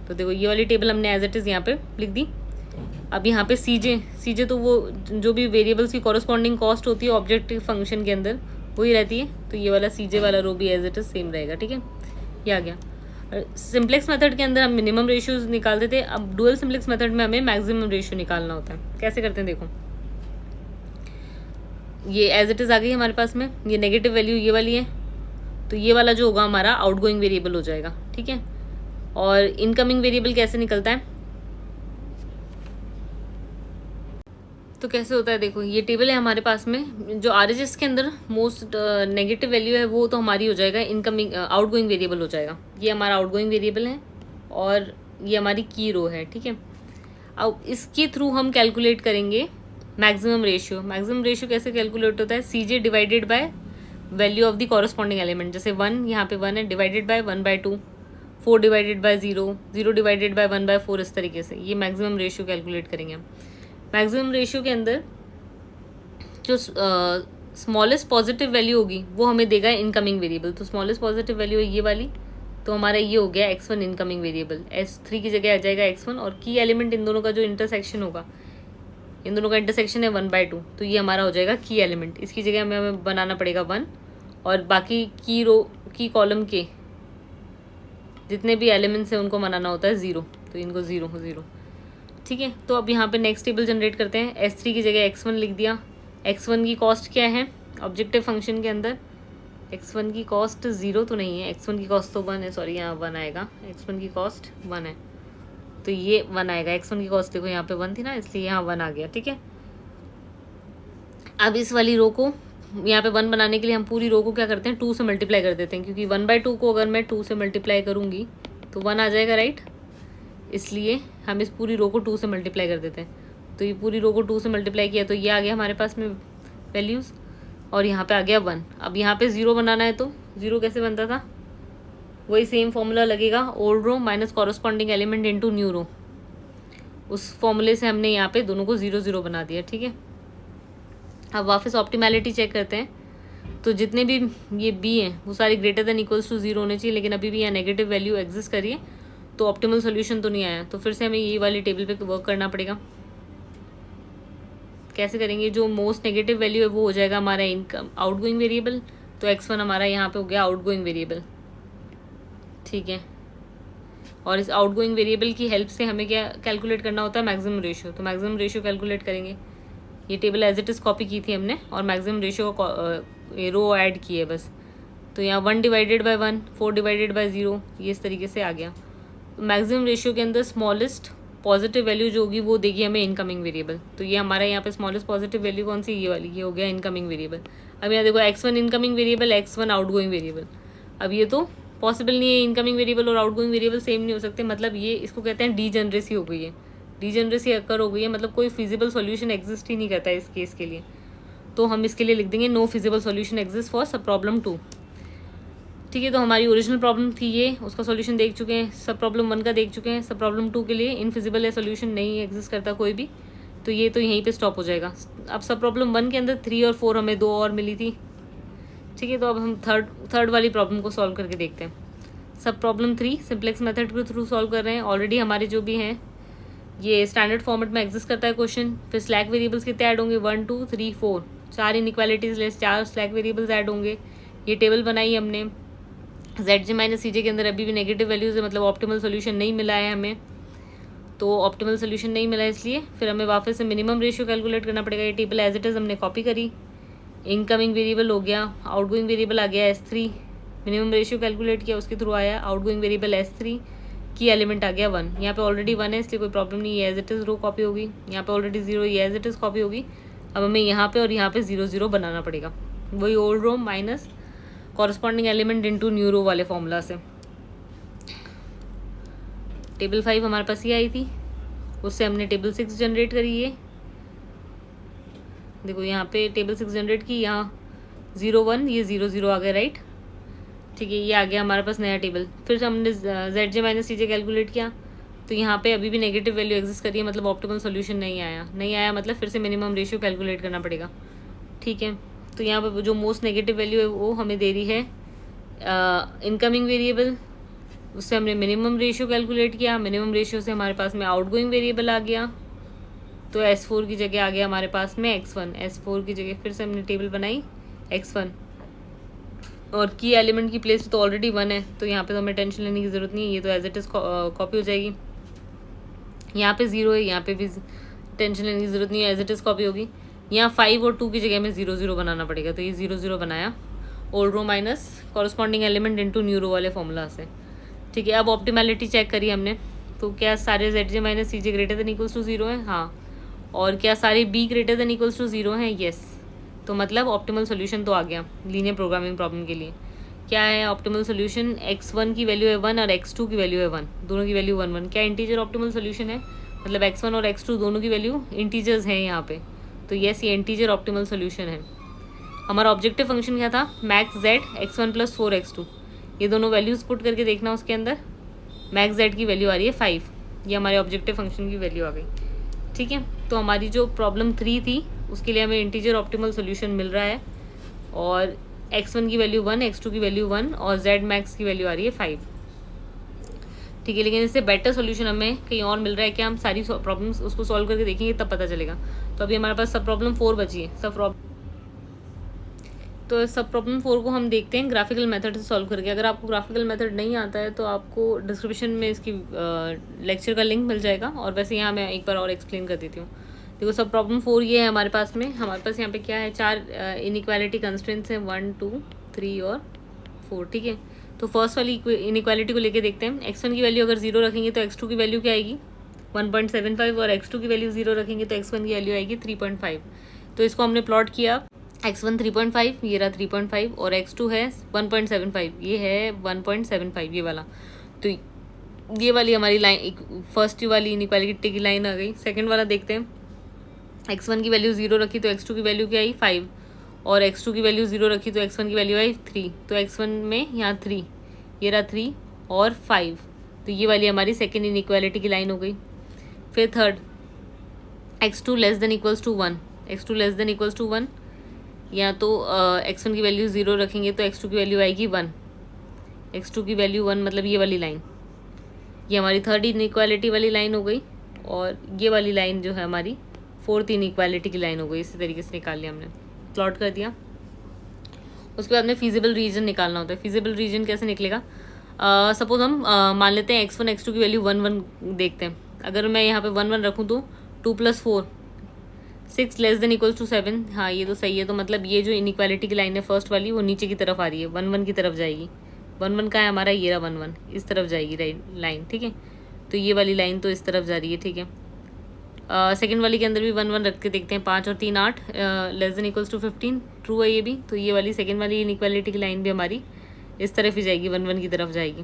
तो देखो ये वाली टेबल हमने एज इट इज़ यहाँ पे लिख दी। अब यहाँ पे CJ तो वो जो भी वेरिएबल्स की कॉरस्पॉन्डिंग कॉस्ट होती है ऑब्जेक्टिव फंक्शन के अंदर वही रहती है, तो ये वाला CJ वाला रो भी एज इट इज़ सेम रहेगा। ठीक है, ये आ गया। सिम्प्लेक्स मेथड के अंदर हम मिनिमम रेशियोज निकालते थे, अब डुअल सिम्प्लेक्स मेथड में हमें मैक्सिमम रेशियो निकालना होता है। कैसे करते हैं देखो, ये एज इट इज़ आ गई हमारे पास में, ये नेगेटिव वैल्यू ये वाली है, तो ये वाला जो होगा हमारा आउटगोइंग वेरिएबल हो जाएगा। ठीक है, और इनकमिंग वेरिएबल कैसे निकलता है? तो कैसे होता है देखो, ये टेबल है हमारे पास में, जो RHS के अंदर मोस्ट नेगेटिव वैल्यू है वो तो हमारी हो जाएगा इनकमिंग आउटगोइंग वेरिएबल हो जाएगा। ये हमारा आउटगोइंग वेरिएबल है और ये हमारी की रो है। ठीक है, अब इसके थ्रू हम कैलकुलेट करेंगे मैक्सिमम रेशियो। मैक्सिमम रेशियो कैसे कैलकुलेट होता है? CJ divided by value of the corresponding element. जैसे 1 यहाँ पे 1 है, divided by 1/2, 4 divided by 0, 0 divided by 1/4, इस तरीके से ये मैक्सिमम रेशियो कैलकुलेट करेंगे हम। मैक्सिमम रेशियो के अंदर जो स्मॉलेस्ट पॉजिटिव वैल्यू होगी वो हमें देगा इनकमिंग वेरिएबल। तो स्मॉलेस्ट पॉजिटिव वैल्यू है ये वाली, तो हमारा ये हो गया x1 इनकमिंग वेरिएबल। S3 की जगह आ जाएगा x1 और की एलिमेंट इन दोनों का जो इंटरसेक्शन होगा, इन दोनों का इंटरसेक्शन है 1/2, तो ये हमारा हो जाएगा की एलिमेंट। इसकी जगह हमें बनाना पड़ेगा 1 और बाकी की रो की कॉलम के जितने भी एलिमेंट्स हैं उनको बनाना होता है 0, तो इनको 0 ठीक है। तो अब यहाँ पे नेक्स्ट टेबल जनरेट करते हैं। S3 की जगह x1 लिख दिया। x1 की कॉस्ट क्या है ऑब्जेक्टिव फंक्शन के अंदर? x1 की कॉस्ट 0 तो नहीं है, x1 की कॉस्ट तो 1 है, सॉरी यहाँ 1 आएगा। x1 की कॉस्ट 1 है तो ये 1 आएगा। x1 की कॉस्ट देखो यहाँ पे 1 थी ना, इसलिए यहाँ 1 आ गया। ठीक है, अब इस वाली रो को यहाँ पे 1 बनाने के लिए हम पूरी रो को क्या करते हैं? 2 से मल्टीप्लाई कर देते हैं, क्योंकि 1/2 को अगर मैं 2 से मल्टीप्लाई करूँगी तो 1 आ जाएगा, राइट। इसलिए हम इस पूरी रो को 2 से मल्टीप्लाई कर देते हैं। तो ये पूरी रो को 2 से मल्टीप्लाई किया तो ये आ गया हमारे पास में वैल्यूज़, और यहाँ पे आ गया 1। अब यहाँ पे 0 बनाना है तो 0 कैसे बनता था? वही सेम फॉर्मूला लगेगा, old row minus corresponding element into new row. उस फॉर्मूले से हमने यहाँ पे दोनों को 0 0 बना दिया। ठीक है, अब वापस ऑप्टिमैलिटी चेक करते हैं। तो जितने भी ये B हैं वो सारे ग्रेटर देन इक्वल्स टू 0 होने चाहिए, लेकिन अभी भी यहाँ नेगेटिव वैल्यू एग्जिस्ट करिए तो ऑप्टिमल सोल्यूशन तो नहीं आया। तो फिर से हमें ये वाली टेबल पे वर्क करना पड़ेगा। कैसे करेंगे? जो मोस्ट नेगेटिव वैल्यू है वो हो जाएगा हमारा इनकम आउटगोइंग वेरिएबल, तो x1 हमारा यहाँ पे हो गया आउटगोइंग वेरिएबल। ठीक है, और इस आउटगोइंग वेरिएबल की हेल्प से हमें क्या कैलकुलेट करना होता है? Maximum ratio. तो मैक्सिमम रेशियो कैलकुलेट करेंगे। ये table as it is copy की थी हमने और मैक्सिमम रेशियो का रो ऐड की है बस। तो यहाँ 1 डिवाइडेड बाय 1, 4 डिवाइडेड बाय 0, ये इस तरीके से आ गया। तो मैक्सिमम रेशियो के अंदर स्मॉलेस्ट पॉजिटिव वैल्यू जो होगी वो देगी हमें इनकमिंग वेरिएबल। तो ये हमारा यहाँ पे स्मॉलेस्ट पॉजिटिव वैल्यू कौन सी, ये वाली, ये हो गया इनकमिंग वेरिएबल। अब यहाँ देखो x1 incoming variable, x1 outgoing variable. अब ये तो पॉसिबल नहीं है, इनकमिंग वेरिएबल और आउटगोइंग वेरिएबल सेम नहीं हो सकते, मतलब ये इसको कहते हैं डीजनरेसी हो गई है, डीजनरेसी अकर हो गई है, मतलब कोई फिजिबल सॉल्यूशन एग्जिस्ट ही नहीं करता है इस केस के लिए। तो हम इसके लिए लिख देंगे no feasible solution exist for sub problem 2। ठीक है, तो हमारी ओरिजिनल प्रॉब्लम थी ये, उसका सॉल्यूशन देख चुके हैं, सब प्रॉब्लम 1 का देख चुके हैं, सब प्रॉब्लम 2 के लिए इनफिजिबल है, सॉल्यूशन नहीं एग्जिस्ट करता कोई भी, तो ये तो यहीं पे स्टॉप हो जाएगा। अब सब प्रॉब्लम 1 के अंदर 3 और 4 हमें 2 और मिली थी। ठीक है, तो अब हम थर्ड वाली प्रॉब्लम को सॉल्व करके देखते हैं। सब प्रॉब्लम 3 सिंप्लेक्स मेथड के थ्रू सॉल्व कर रहे हैं। ऑलरेडी हमारे जो भी हैं ये स्टैंडर्ड फॉर्मेट में एग्जिस्ट करता है क्वेश्चन। फिर स्लैक वेरिएबल्स कितने ऐड होंगे, 1 2 3 4, 4 inequalities less 4 slack variables add होंगे। ये टेबल बनाई हमने। ZJ माइनस CJ के अंदर अभी भी नेगेटिव वैल्यूज़ है, मतलब ऑप्टिमल सोल्यूशन नहीं मिला है हमें, तो ऑप्टिमल सोल्यूशन नहीं मिला है इसलिए फिर हमें वापस से मिनिमम रेशियो कैलकुलेट करना पड़ेगा। ये टेबल एज इट इज़ हमने कॉपी करी, इनकमिंग वेरिएबल हो गया, आउटगोइंग वेरिएबल आ गया S3, मिनिमम रेशियो कैलकुलेट किया उसके थ्रू आया आउटगोइंग वेरिएबल S3, की एलिमेंट आ गया 1। यहाँ पे ऑलरेडी 1 है इसलिए कोई प्रॉब्लम नहीं है, as it is row copy होगी। यहाँ पे ऑलरेडी 0, ये एज इट इज़ कॉपी होगी। अब हमें यहाँ पे और यहाँ पे 0 0 बनाना पड़ेगा, वही old row minus corresponding element into new row वाले फॉर्मूला से। टेबल 5 हमारे पास ये आई थी, उससे हमने टेबल 6 जनरेट करी है। देखो यहाँ पे टेबल 6 जनरेट की, यहाँ 0 1, ये 0 0 आ गया, राइट। ठीक है, ये आ गया हमारे पास नया टेबल। फिर हमने ZJ माइनस CJ कैलकुलेट किया, तो यहाँ पे अभी भी नेगेटिव वैल्यू एग्जिस्ट करी है, मतलब ऑप्टिमल सोल्यूशन नहीं आया, मतलब फिर से मिनिमम रेशियो कैलकुलेट करना पड़ेगा। ठीक है, तो यहाँ पे जो मोस्ट नेगेटिव वैल्यू है वो हमें दे रही है इनकमिंग वेरिएबल, उससे हमने मिनिमम रेशियो कैलकुलेट किया। मिनिमम रेशियो से हमारे पास में आउटगोइंग वेरिएबल आ गया, तो S4 की जगह आ गया हमारे पास में x1। S4 की जगह फिर से हमने टेबल बनाई x1, और की एलिमेंट की प्लेस तो ऑलरेडी 1 है, तो यहाँ पे तो हमें टेंशन लेने की ज़रूरत नहीं है, ये तो एज इट इज़ कॉपी हो जाएगी। यहाँ पे 0 है, यहाँ पे भी टेंशन लेने की ज़रूरत नहीं है, एज इट इज़ कॉपी होगी। यहाँ 5 और 2 की जगह में 0 0 बनाना पड़ेगा, तो ये 0 0 बनाया old row minus corresponding element into new row वाले फॉर्मूला से। ठीक है, अब ऑप्टिमैलिटी चेक करी हमने, तो क्या सारे ZJ minus CJ greater than equals to 0 है, हाँ। और क्या सारे B greater than equals to 0 हैं, येस। तो मतलब ऑप्टिमल सोल्यूशन तो आ गया लीनियर प्रोग्रामिंग प्रॉब्लम के लिए। क्या है ऑप्टिमल सोल्यूशन, x1 की वैल्यू है 1 और x2 की वैल्यू है 1, दोनों की वैल्यू 1 1। क्या इंटीजर ऑप्टिमल सोल्यूशन है, मतलब x1 और x2 दोनों की वैल्यू इंटीजर्स हैं यहाँ पे, तो येस ये इंटीजर ऑप्टिमल सोल्यूशन है। हमारा ऑब्जेक्टिव फंक्शन क्या था, मैक्स z x1 + 4x2, ये दोनों वैल्यूज़ पुट करके देखना उसके अंदर। मैक्स z की वैल्यू आ रही है 5, ये हमारे ऑब्जेक्टिव फंक्शन की वैल्यू आ गई। ठीक है, तो हमारी जो प्रॉब्लम 3 थी उसके लिए हमें इंटीजर ऑप्टिमल सोल्यूशन मिल रहा है, और x1 की वैल्यू 1, x2 की वैल्यू 1 और z मैक्स की वैल्यू आ रही है 5। ठीक है, लेकिन इससे बेटर सोल्यूशन हमें कहीं और मिल रहा है, क्या हम सारी प्रॉब्लम्स उसको सॉल्व करके देखेंगे तब पता चलेगा। तो अभी हमारे पास सब प्रॉब्लम 4 बची है, तो सब प्रॉब्लम 4 को हम देखते हैं ग्राफिकल मेथड से सॉल्व करके। अगर आपको ग्राफिकल मेथड नहीं आता है तो आपको डिस्क्रिप्शन में इसकी लेक्चर का लिंक मिल जाएगा, और वैसे यहाँ मैं एक बार और एक्सप्लेन कर देती हूँ। देखो सब प्रॉब्लम 4 ये है हमारे पास में, हमारे पास यहाँ पे क्या है, 4 इनइक्वालिटी कंस्ट्रेंट्स हैं, 1 2 3 और 4। ठीक है, तो फर्स्ट वाली इनइक्वालिटी को लेके देखते हैं। x1 की वैल्यू अगर 0 रखेंगे तो x2 की वैल्यू क्या आएगी, 1.75, और x2 की वैल्यू 0 रखेंगे तो x1 की वैल्यू आएगी 3.5। तो इसको हमने प्लॉट किया, x1 3.5, ये रहा 3.5, और x2 है 1.75, ये है 1.75 ये वाला। तो ये वाली हमारी लाइन फर्स्ट वाली इनइक्वालिटी की लाइन आ गई। सेकंड वाला देखते हैं, x1 की वैल्यू 0 रखी तो x2 की वैल्यू क्या आई 5, और x2 की वैल्यू 0 रखी तो x1 की वैल्यू आई 3, तो x1 में यहाँ 3, ये रहा 3 और 5, तो ये वाली हमारी सेकेंड इनइक्वालिटी की लाइन हो गई। फिर third, x2 less than equals to 1, x2 less than equals to 1, या तो x1 की वैल्यू 0 रखेंगे तो x2 की वैल्यू आएगी 1, x2 की वैल्यू 1 मतलब ये वाली लाइन, ये हमारी थर्ड इनइक्वालिटी वाली लाइन हो गई, और ये वाली लाइन जो है हमारी फोर्थ इनइक्वालिटी की लाइन हो गई। इसी तरीके से निकाल लिया हमने, प्लॉट कर दिया। उसके बाद में फीजिबल रीजन निकालना होता है। फीजिबल रीजन कैसे निकलेगा, सपोज हम मान लेते हैं x1 x2 की वैल्यू 1 1 देखते हैं। अगर मैं यहाँ पे 1 1 रखूँ तो 2 + 4 6 लेस देन इक्वल्स टू 7, हाँ ये तो सही है। तो मतलब ये जो इनइक्वालिटी की लाइन है फर्स्ट वाली, वो नीचे की तरफ आ रही है, 1 1 की तरफ जाएगी। 1 1 का है हमारा, ये रहा 1 1, इस तरफ जाएगी लाइन, ठीक है। तो ये वाली लाइन तो इस तरफ जा रही है, ठीक है। सेकेंड वाली के अंदर भी 1 1 रख के देखते हैं, 5 और 3 8, less than equals to 15, true है ये भी। तो ये वाली सेकेंड वाली इनइक्वालिटी की लाइन भी हमारी इस तरफ ही जाएगी, 1 1 की तरफ जाएगी।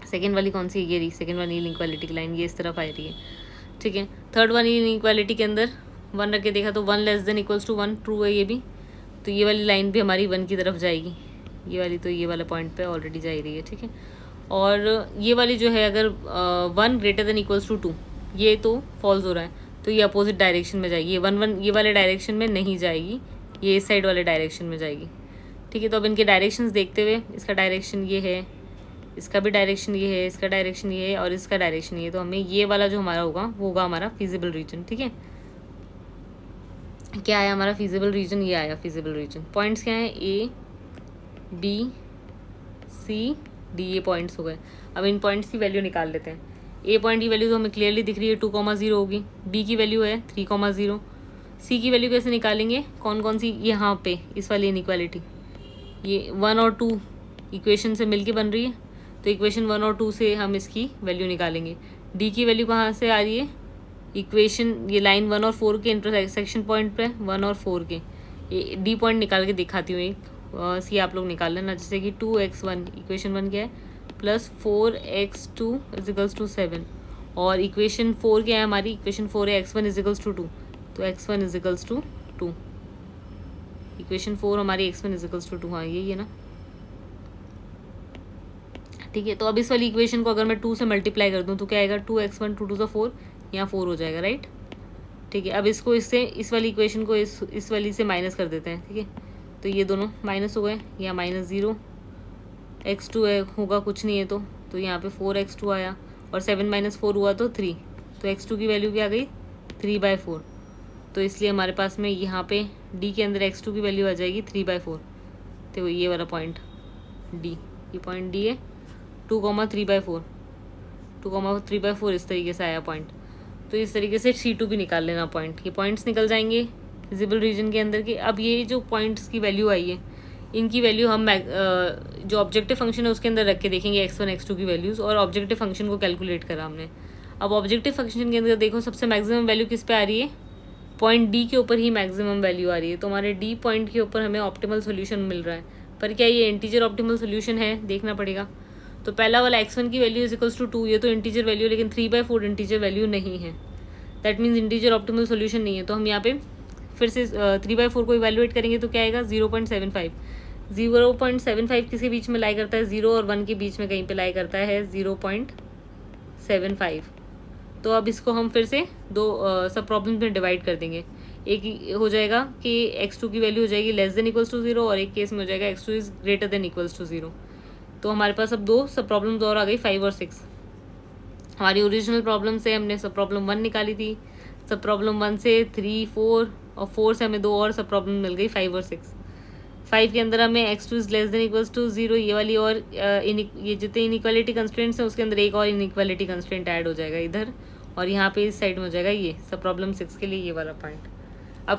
सेकेंड वाली कौन सी है, ये रही सेकेंड वाली इनइक्वालिटी की लाइन, ये इस तरफ आ रही है, ठीक है। थर्ड वाली इनइक्वालिटी के अंदर 1 रख के देखा तो 1 less than equals to 1, true है ये भी। तो ये वाली लाइन भी हमारी 1 की तरफ जाएगी, ये वाली तो ये वाला पॉइंट पे ऑलरेडी जा रही है, ठीक है। और ये वाली जो है अगर 1 ग्रेटर देन इक्वल्स टू 2, ये तो फॉल्स हो रहा है, तो ये अपोजिट डायरेक्शन में जाएगी। ये 1 1 ये वाले डायरेक्शन में नहीं जाएगी, ये इस साइड वाले डायरेक्शन में जाएगी, ठीक है। तो अब इनके डायरेक्शंस देखते हुए, इसका डायरेक्शन ये है, इसका भी डायरेक्शन ये है, इसका डायरेक्शन ये है और इसका डायरेक्शन ये है। तो हमें ये वाला जो हमारा होगा वो होगा हमारा फिजिबल रीजन, ठीक है। क्या आया हमारा फिजिबल रीजन, ये आया फिजिबल रीजन। पॉइंट्स क्या है, ए बी सी डी, ये पॉइंट्स हो गए। अब इन पॉइंट्स की वैल्यू निकाल लेते हैं। ए पॉइंट की वैल्यू तो हमें क्लियरली दिख रही है, 2,0 होगी। बी की वैल्यू है 3,0। सी की वैल्यू कैसे निकालेंगे, कौन कौन सी, यहाँ पे इस वाली इनइक्वालिटी, ये 1 और 2 इक्वेशन से मिलके बन रही है, तो इक्वेशन 1 और 2 से हम इसकी वैल्यू निकालेंगे। डी की वैल्यू कहाँ से आ रही है, इक्वेशन ये लाइन 1 और 4 के इंटरसेक्शन पॉइंट पे, 1 और 4 के, ये डी पॉइंट निकाल के दिखाती हूँ एक, सी आप लोग निकाल लेना। जैसे कि 2x1 इक्वेशन 1 क्या है, प्लस 4x2 इजिकल्स टू 7, और इक्वेशन 4 क्या है हमारी, इक्वेशन 4 है x1 इजिकल्स टू 2, तो x1 इजिकल्स टू 2, इक्वेशन 4 हमारी x1 इजिकल्स टू 2, हाँ यही है ना, ठीक है। तो अब इस वाली इक्वेशन को अगर मैं 2 से मल्टीप्लाई कर दूँ तो क्या आएगा, 2x1 2 2 4, यहाँ 4 हो जाएगा, राइट, ठीक है। अब इसको इससे, इस वाली इक्वेशन को इस वाली से माइनस कर देते हैं, ठीक है। तो ये दोनों माइनस हो गए, यहाँ -0, x2 है, होगा कुछ नहीं है तो यहाँ पे 4x2 आया, और 7 - 4 हुआ तो 3, तो x2 की वैल्यू क्या आ गई, 3/4। तो इसलिए हमारे पास में यहाँ पे d के अंदर x2 की वैल्यू आ जाएगी 3/4। तो ये वाला पॉइंट d, ये पॉइंट d है, 2,3/4, 2,3/4 इस तरीके से आया पॉइंट। तो इस तरीके से C2 भी निकाल लेना पॉइंट, ये पॉइंट्स निकल जाएंगे विजिबल रीजन के अंदर के। अब ये जो पॉइंट्स की वैल्यू आई है, इनकी वैल्यू हम जो ऑब्जेक्टिव फंक्शन है उसके अंदर रख के देखेंगे x1 x2 की वैल्यूज़, और ऑब्जेक्टिव फंक्शन को कैलकुलेट करा हमने। अब ऑब्जेक्टिव फंक्शन के अंदर देखो सबसे मैक्सिमम वैल्यू किस पे आ रही है, पॉइंट डी के ऊपर ही मैक्सिमम वैल्यू आ रही है। तो हमारे डी पॉइंट के ऊपर हमें ऑप्टिमल सोल्यूशन मिल रहा है, पर क्या ये इंटीजर ऑप्टिमल सोल्यूशन है, देखना पड़ेगा। तो पहला वाला x1 की वैल्यू इजिकल्स टू 2, ये तो इंटीजर वैल्यू, लेकिन 3/4 इंटीजर वैल्यू नहीं है, that means integer optimal solution नहीं है। तो हम यहाँ पे फिर से 3/4 को इवैल्यूएट करेंगे तो क्या आएगा, 0.75। 0.75 किसके बीच में लाई करता है, 0 और 1 के बीच में कहीं पे लाई करता है 0.75। तो अब इसको हम फिर से दो सब प्रॉब्लम्स में डिवाइड कर देंगे। एक हो जाएगा कि x2 की वैल्यू हो जाएगी लेस देन इक्वल्स टू 0, और एक केस में हो जाएगा x2 is greater than equals to 0। तो हमारे पास अब दो सब प्रॉब्लम्स और आ गई, 5 और 6। हमारी ओरिजिनल प्रॉब्लम से हमने सब प्रॉब्लम 1 निकाली थी, सब प्रॉब्लम 1 से 3 4, और 4 से हमें दो और सब प्रॉब्लम मिल गई, 5 और 6। 5 के अंदर हमें x2 is less than equals to 0, ये वाली, और ये जितने इनइक्वालिटी कंस्ट्रेंट्स हैं उसके अंदर एक और इनइक्वालिटी कंस्ट्रेंट ऐड हो जाएगा इधर, और यहाँ पे इस साइड में हो जाएगा ये सब प्रॉब्लम 6 के लिए ये वाला पॉइंट। अब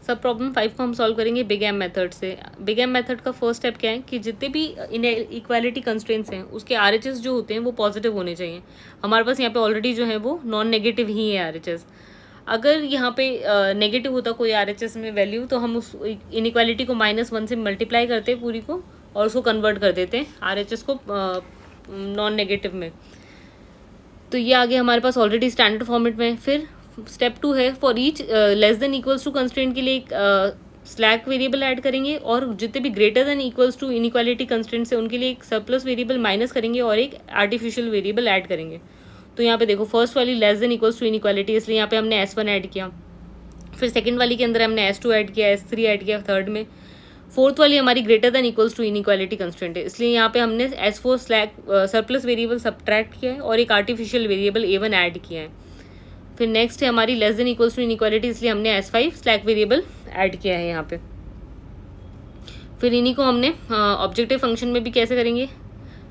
सब प्रॉब्लम 5 को हम सॉल्व करेंगे बिग एम मेथड से। बिग एम मेथड का फर्स्ट स्टेप क्या है कि जितने भी इक्वालिटी कंस्ट्रेंट्स हैं उसके RHS जो होते हैं वो पॉजिटिव होने चाहिए। हमारे पास यहाँ पे ऑलरेडी जो है वो नॉन नेगेटिव ही है RHS। अगर यहाँ पे नेगेटिव होता कोई RHS में वैल्यू, तो हम उस इनइक्वालिटी को -1 से मल्टीप्लाई करते पूरी को, और उसको कन्वर्ट कर देते हैं RHS को नॉन नेगेटिव में। तो ये आगे हमारे पास ऑलरेडी स्टैंडर्ड फॉर्मेट में। फिर स्टेप 2 है, for each less than equals to constraint के लिए एक स्लैक वेरिएबल ऐड करेंगे, और जितने भी greater than equals to inequality constraints है उनके लिए एक सरप्लस वेरिएबल माइनस करेंगे और एक आर्टिफिशियल वेरिएबल ऐड करेंगे। तो यहाँ पे देखो फर्स्ट वाली less than equals to inequality, इसलिए यहाँ पे हमने S1 ऐड किया। फिर सेकंड वाली के अंदर हमने S2 ऐड किया, S3 ऐड किया थर्ड में। फोर्थ वाली हमारी greater than equals to inequality constraint है, इसलिए यहाँ पे हमने S4 slack surplus variable subtract किया है और एक आर्टिफिशियल वेरिएबल A1 ऐड किया है। फिर नेक्स्ट है हमारी less than equals to inequality, इसलिए हमने S5 स्लैक वेरिएबल ऐड किया है यहाँ पे। फिर इन्हीं को हमने ऑब्जेक्टिव फंक्शन में भी कैसे करेंगे,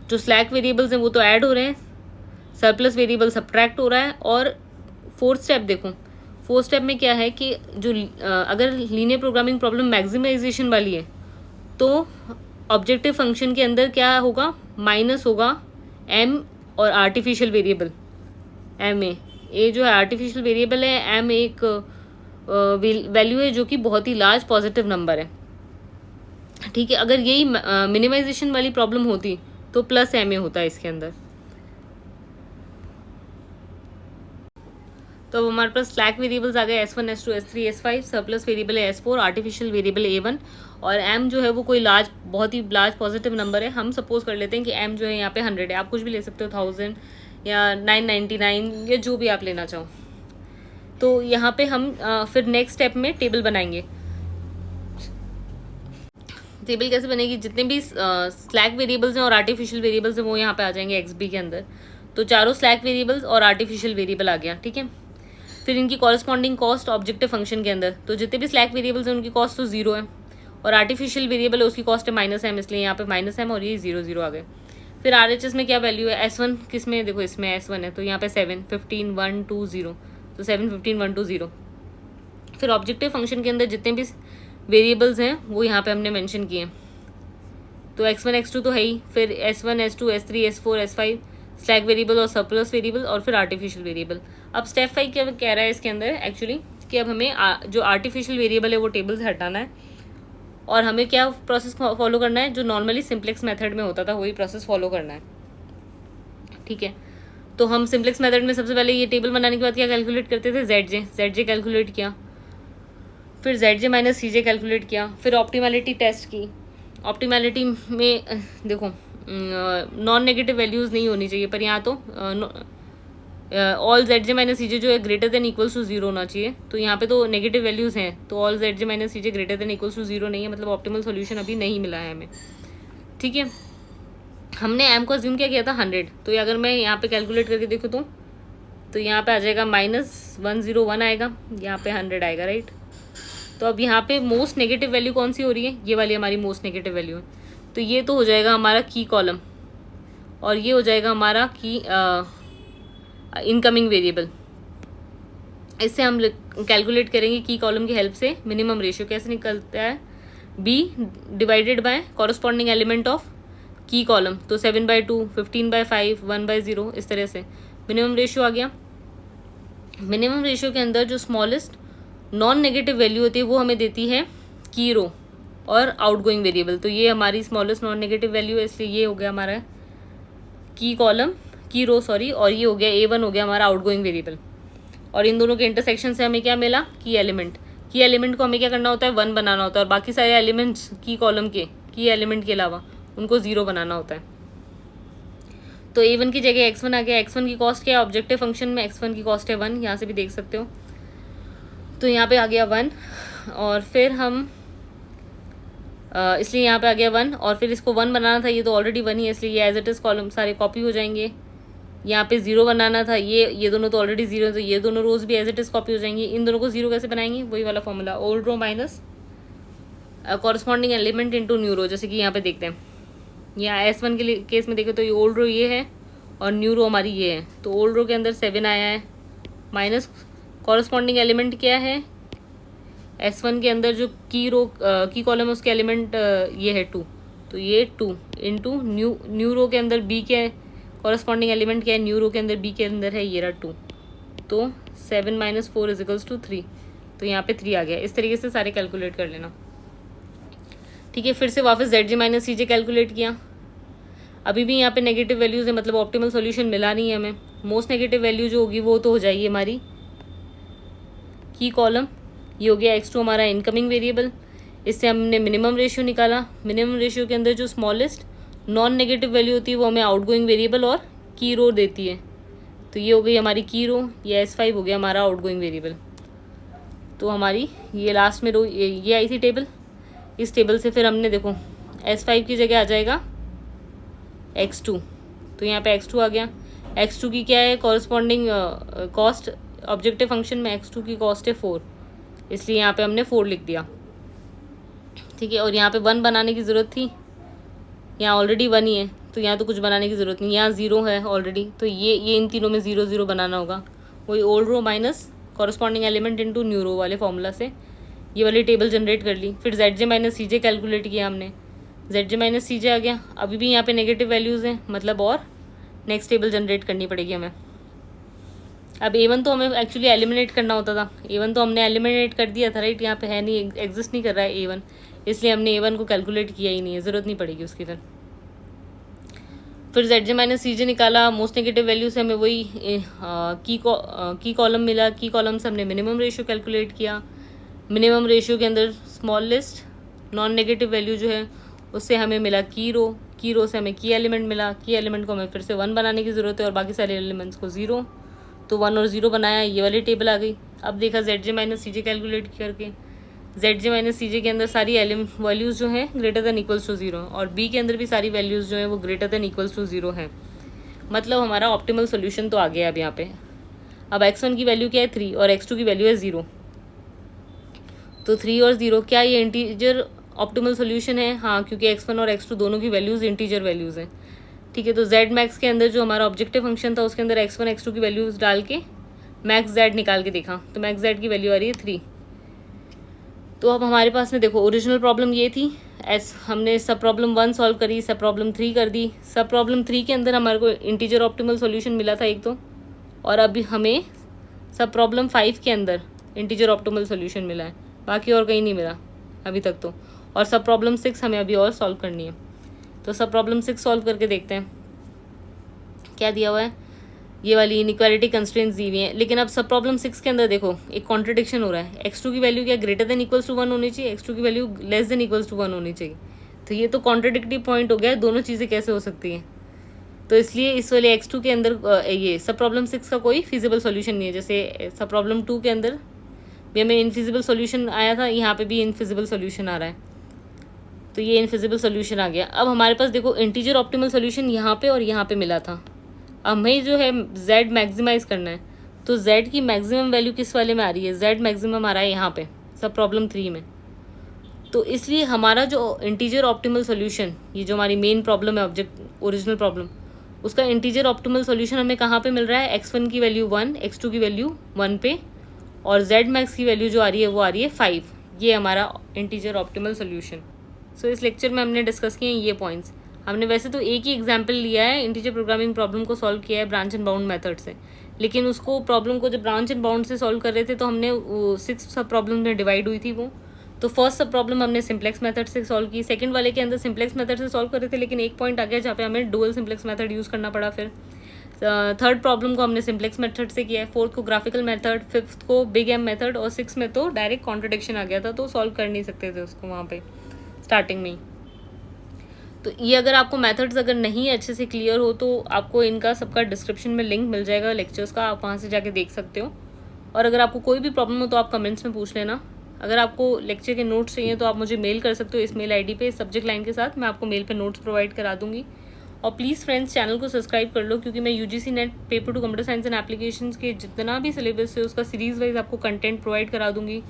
जो स्लैक वेरिएबल्स हैं वो तो ऐड हो रहे हैं, सरप्लस वेरिएबल सब्ट्रैक्ट हो रहा है, और फोर्थ स्टेप देखो फोर्थ स्टेप में क्या है कि जो अगर लीनियर प्रोग्रामिंग प्रॉब्लम मैक्सिमाइजेशन वाली है तो ऑब्जेक्टिव फंक्शन के अंदर क्या होगा, माइनस होगा m और आर्टिफिशियल वेरिएबल एम ए जो है आर्टिफिशियल वेरिएबल है, एम एक वैल्यू है जो कि बहुत ही लार्ज पॉजिटिव नंबर है। ठीक है, अगर यही मिनिमाइजेशन वाली प्रॉब्लम होती तो प्लस एम ए होता है इसके अंदर। तो अब हमारे पास स्लैक वेरिएबल्स आ गए S1 S2 S3 S5, surplus variable है S4, आर्टिफिशियल वेरिएबल A1 और m जो है वो कोई लार्ज बहुत ही लार्ज पॉजिटिव नंबर है। हम सपोज कर लेते हैं कि m जो है यहाँ पे 100 है, आप कुछ भी ले सकते हो, 1000 या 999 या जो भी आप लेना चाहो। तो यहाँ पे हम फिर नेक्स्ट स्टेप में टेबल बनाएंगे। टेबल कैसे बनेगी, जितने भी स्लैक वेरिएबल्स हैं और आर्टिफिशियल वेरिएबल्स हैं वो यहाँ पे आ जाएंगे XB के अंदर। तो चारों स्लैक वेरिएबल्स और आर्टिफिशियल वेरिएबल आ गया। ठीक है, फिर इनकी कॉरस्पॉन्डिंग कॉस्ट ऑब्जेक्टिव फंक्शन के अंदर, तो जितने भी स्लैक वेरिएबल्स हैं उनकी कॉस्ट तो 0 है और आर्टिफिशियल वेरिएबल है उसकी कॉस्ट है -m, इसलिए यहाँ पे -m और ये 0 0 आ गए। फिर RHS में क्या वैल्यू है, S1 किस में, देखो इसमें S1 है तो यहाँ पे 7 15 1 2 0, तो 7 15 1 2 0। फिर ऑब्जेक्टिव फंक्शन के अंदर जितने भी वेरिएबल्स हैं वो यहाँ पे हमने मेंशन किए, तो x1 x2 तो है ही, फिर S1 S2 S3 S4 S5 slack variable और सरप्लस वेरिएबल और फिर आर्टिफिशियल वेरिएबल। अब स्टेप 5 क्या कह रहा है इसके अंदर एक्चुअली कि अब हमें जो आर्टिफिशियल वेरिएबल है वो टेबल से हटाना है और हमें क्या प्रोसेस फॉलो करना है, जो नॉर्मली सिंप्लेक्स मेथड में होता था वही प्रोसेस फॉलो करना है। ठीक है, तो हम सिंप्लेक्स मेथड में सबसे पहले ये टेबल बनाने के बाद क्या कैलकुलेट करते थे, जेड कैलकुलेट किया, फिर ZJ माइनस CJ कैलकुलेट किया, फिर ऑप्टिमैलिटी टेस्ट की। ऑप्टिमैलिटी में देखो नॉन नेगेटिव वैल्यूज़ नहीं होनी चाहिए, पर यहाँ तो ऑल ZJ माइनस CJ जो है ग्रेटर देन इक्वल्स टू 0 होना चाहिए। तो यहाँ पे तो नेगेटिव वैल्यूज़ हैं, तो all ZJ minus CJ greater than equals to 0 नहीं है, मतलब ऑप्टिमल सॉल्यूशन अभी नहीं मिला है हमें। ठीक है, हमने m को अज्यूम क्या किया था 100, तो ये अगर मैं यहाँ पे कैलकुलेट करके देखूँ तो यहाँ पे आ जाएगा -101 आएगा, यहाँ पे 100 आएगा, राइट। तो अब यहाँ पे मोस्ट नेगेटिव वैल्यू कौन सी हो रही है, ये वाली हमारी मोस्ट नेगेटिव वैल्यू है, तो ये तो हो जाएगा हमारा की कॉलम और ये हो जाएगा हमारा की इनकमिंग वेरिएबल। इससे हम कैलकुलेट करेंगे की कॉलम की हेल्प से मिनिमम रेशियो कैसे निकलता है, b divided by corresponding element of की कॉलम, तो 7/2 15/5 1/0, इस तरह से मिनिमम रेशियो आ गया। मिनिमम रेशियो के अंदर जो स्मॉलेस्ट नॉन नेगेटिव वैल्यू होती है वो हमें देती है की रो और आउटगोइंग वेरिएबल, तो ये हमारी स्मॉलेस्ट नॉन नेगेटिव वैल्यू है, इसलिए ये हो गया हमारा की कॉलम की रो सॉरी, और ये हो गया A1 हो गया हमारा आउटगोइंग वेरिएबल। और इन दोनों के इंटरसेक्शन से हमें क्या मिला, की एलिमेंट को हमें क्या करना होता है 1 बनाना होता है और बाकी सारे एलिमेंट्स की कॉलम के की एलिमेंट के अलावा उनको 0 बनाना होता है। तो A1 की जगह x1 आ गया, x1 की कॉस्ट क्या है, ऑब्जेक्टिव फंक्शन में x1 की कॉस्ट है 1, यहाँ से भी देख सकते हो, तो यहाँ पे आ गया 1 और फिर हम इसलिए यहाँ पे आ गया 1 और फिर इसको 1 बनाना था, ये तो ऑलरेडी 1 ही है इसलिए ये एज इट इज़ कॉलम सारे कॉपी हो जाएंगे। यहाँ पे 0 बनाना था, ये दोनों तो ऑलरेडी 0 है तो ये दोनों रोज भी एज इट इज़ कॉपी हो जाएंगी। इन दोनों को 0 कैसे बनाएंगे, वही वाला formula, old row minus corresponding element into new row, जैसे कि यहाँ पे देखते हैं यहाँ S1 के केस में देखें तो ये ओल्ड रो ये है और न्यू रो हमारी ये है, तो ओल्ड रो के अंदर 7 आया है माइनस कॉरस्पॉन्डिंग एलिमेंट क्या है S1 के अंदर जो की रो की कॉलम है उसके एलिमेंट ये है 2, तो ये 2 इंटू न्यू रो के अंदर B के कॉरस्पॉन्डिंग एलिमेंट क्या है, न्यू रो के अंदर B के अंदर है ये रहा 2, तो 7 - 4 = 3, तो यहाँ पे 3 आ गया। इस तरीके से सारे कैलकुलेट कर लेना। ठीक है, फिर से वापस ZJ माइनस CJ कैलकुलेट किया, अभी भी यहाँ पे नेगेटिव वैल्यूज़ है, मतलब ऑप्टिमल सॉल्यूशन मिला नहीं है हमें। मोस्ट नेगेटिव वैल्यू जो होगी वो तो हो जाएगी हमारी की कॉलम, ये हो गया x2 हमारा इनकमिंग वेरिएबल। इससे हमने मिनिमम रेशियो निकाला, मिनिमम रेशियो के अंदर जो स्मॉलेस्ट नॉन नेगेटिव वैल्यू होती है वो हमें आउटगोइंग वेरिएबल और की रो देती है, तो ये हो गई हमारी की रो, ये S5 हो गया हमारा आउटगोइंग वेरिएबल। तो हमारी ये लास्ट में रो ये आई थी टेबल, इस टेबल से फिर हमने देखो S5 की जगह आ जाएगा x2, तो यहाँ पे x2 आ गया। x2 की क्या है कॉरस्पॉन्डिंग कॉस्ट, ऑब्जेक्टिव फंक्शन में x2 की कॉस्ट है 4, इसलिए यहाँ पे हमने 4 लिख दिया। ठीक है, और यहाँ पे 1 बनाने की ज़रूरत थी, यहाँ ऑलरेडी 1 ही है तो यहाँ तो कुछ बनाने की ज़रूरत नहीं, यहाँ 0 है ऑलरेडी, तो ये इन तीनों में 0 0 बनाना होगा, वही old row minus corresponding element into new row वाले फॉर्मूला से ये वाली टेबल जनरेट कर ली। फिर Z J minus C J calculate किया हमने, जेड जे माइनस सी जे आ गया। अभी भी यहाँ पे नेगेटिव वैल्यूज़ हैं, मतलब और नेक्स्ट टेबल जनरेट करनी पड़ेगी हमें। अब A1 तो हमें एक्चुअली एलिमिनेट करना होता था, A1 तो हमने एलिमिनेट कर दिया था, राइट। यहाँ पे है नहीं, एग्जिस्ट नहीं कर रहा है A1, इसलिए हमने A1 को कैलकुलेट किया ही नहीं है, ज़रूरत नहीं पड़ेगी उसकी। फिर जेड जे माइनस सी जे निकाला, मोस्ट नेगेटिव वैल्यू से हमें वही की कॉलम मिला। की कॉलम से हमने मिनिमम रेशियो कैलकुलेट किया। मिनिमम रेशियो के अंदर small list non negative value जो है उससे हमें मिला की रो से हमें की एलिमेंट मिला। की एलिमेंट को हमें फिर से 1 बनाने की ज़रूरत है और बाकी सारे एलिमेंट्स को 0, तो 1 और 0 बनाया, ये वाली टेबल आ गई। अब देखा Z J minus C J calculate करके, जेड जे माइनस सी जे के अंदर सारी वैल्यूज़ जो हैं ग्रेटर देन इक्वल्स टू 0 और बी के अंदर भी सारी वैल्यूज़ जो हैं वो ग्रेटर देन इक्वल्स टू 0 हैं। मतलब हमारा ऑप्टिमल सोल्यूशन तो आ गया अब यहाँ पे। अब x1 की वैल्यू क्या है 3 और x2 की वैल्यू है 0, तो 3 और 0 क्या ये इंटीजर ऑप्टिमल सोल्यूशन है? हाँ, क्योंकि x1 और x2 दोनों की वैल्यूज़ इंटीजर वैल्यूज़ हैं। ठीक है, तो z मैक्स के अंदर जो हमारा ऑब्जेक्टिव फंक्शन था उसके अंदर x1 x2 की वैल्यूज़ डाल के मैक्स z निकाल के देखा, तो मैक्स z की वैल्यू आ रही है 3। तो अब हमारे पास में देखो ओरिजिनल प्रॉब्लम ये थी, हमने सब प्रॉब्लम 1 सॉल्व करी, सब प्रॉब्लम 3 कर दी। सब प्रॉब्लम 3 के अंदर हमारे को इंटीजर ऑप्टिमल सॉल्यूशन मिला था एक तो, और अभी हमें सब प्रॉब्लम 5 के अंदर इंटीजर ऑप्टिमल सॉल्यूशन मिला है, बाकी और कहीं नहीं मिला अभी तक तो। और सब प्रॉब्लम 6 हमें अभी और सॉल्व करनी है, तो सब प्रॉब्लम 6 सॉल्व करके देखते हैं क्या दिया हुआ है। ये वाली इनइक्वालिटी कंस्ट्रेंट्स दी हुई हैं, लेकिन अब सब प्रॉब्लम 6 के अंदर देखो एक कॉन्ट्रडिक्शन हो रहा है। x2 की वैल्यू क्या ग्रेटर देन इक्वल्स टू 1 होनी चाहिए, x2 की value less than equals to 1 होनी चाहिए। तो ये तो कॉन्ट्रडिक्टिव पॉइंट हो गया, दोनों चीज़ें कैसे हो सकती हैं। तो इसलिए इस वाले x2 के अंदर ये सब प्रॉब्लम 6 का कोई फिजिबल सोल्यूशन नहीं है। जैसे सब प्रॉब्लम 2 के अंदर भी हमें इनफिजिबल सोल्यूशन आया था, यहाँ पे भी इनफिजिबल सोल्यूशन आ रहा है, तो ये इनफिजिबल सोल्यूशन आ गया। अब हमारे पास देखो इंटीजर ऑप्टिमल सोल्यूशन यहाँ पे और यहाँ पे मिला था। अब हमें जो है z मैक्सिमाइज़ करना है, तो z की मैक्सिमम वैल्यू किस वाले में आ रही है? z मैक्सिमम आ रहा है यहाँ पे सब प्रॉब्लम 3 में। तो इसलिए हमारा जो इंटीजर ऑप्टिमल सोल्यूशन, ये जो हमारी मेन प्रॉब्लम है ऑब्जेक्ट ओरिजिनल प्रॉब्लम, उसका इंटीजर ऑप्टिमल सोल्यूशन हमें कहाँ पे मिल रहा है? x1 की वैल्यू 1, x2 की वैल्यू 1 पे, और z मैक्स की वैल्यू जो आ रही है वो आ रही है 5। ये हमारा इंटीजर ऑप्टिमल सोल्यूशन। सो इस लेक्चर में हमने डिस्कस किए हैं ये पॉइंट्स। हमने वैसे तो एक ही एग्जाम्पल लिया है, इंटीजर प्रोग्रामिंग प्रॉब्लम को सॉल्व किया है ब्रांच एंड बाउंड मेथड से, लेकिन उसको प्रॉब्लम को जब ब्रांच एंड बाउंड से सॉल्व कर रहे थे तो हमने 6 सब प्रॉब्लम में डिवाइड हुई थी वो। तो फर्स्ट सब प्रॉब्लम हमने सिंप्लेक्स मेथड से सॉल्व की, सेकंड वाले के अंदर सिंप्लेक्स मेथड से सॉल्व कर रहे थे, लेकिन एक पॉइंट आ गया जहाँ पे हमें डुअल सिंप्लेक्स मेथड यूज़ करना पड़ा। फिर थर्ड प्रॉब्लम को हमने सिंप्लेक्स मेथड से किया है, फोर्थ को ग्राफिकल मेथड, फिफ्थ को बिग एम मेथड, और 6 में तो डायरेक्ट कॉन्ट्रडिक्शन आ गया था, तो सॉल्व कर नहीं सकते थे उसको वहाँ पे स्टार्टिंग में ही। तो ये अगर आपको मेथड्स अगर नहीं अच्छे से क्लियर हो तो आपको इनका सबका डिस्क्रिप्शन में लिंक मिल जाएगा लेक्चर्स का, आप वहाँ से जाके देख सकते हो। और अगर आपको कोई भी प्रॉब्लम हो तो आप कमेंट्स में पूछ लेना। अगर आपको लेक्चर के नोट्स चाहिए तो आप मुझे मेल कर सकते हो इस मेल आईडी पे सब्जेक्ट लाइन के साथ, मैं आपको मेल पे नोट्स प्रोवाइड करा दूँगी। और प्लीज़ फ्रेंड्स चैनल को सब्सक्राइब कर लो, क्योंकि मैं UGC net paper 2 computer science and applications के जितना भी सिलेबस है उसका सीरीज़ वाइज आपको कंटेंट प्रोवाइड करा दूँगी,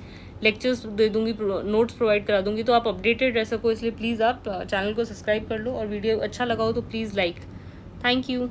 लेक्चर्स दे दूँगी, नोट्स प्रोवाइड करा दूँगी, तो आप अपडेटेड रह सको। इसलिए प्लीज़ आप चैनल को सब्सक्राइब कर लो, और वीडियो अच्छा लगा हो तो प्लीज़ लाइक। Thank you.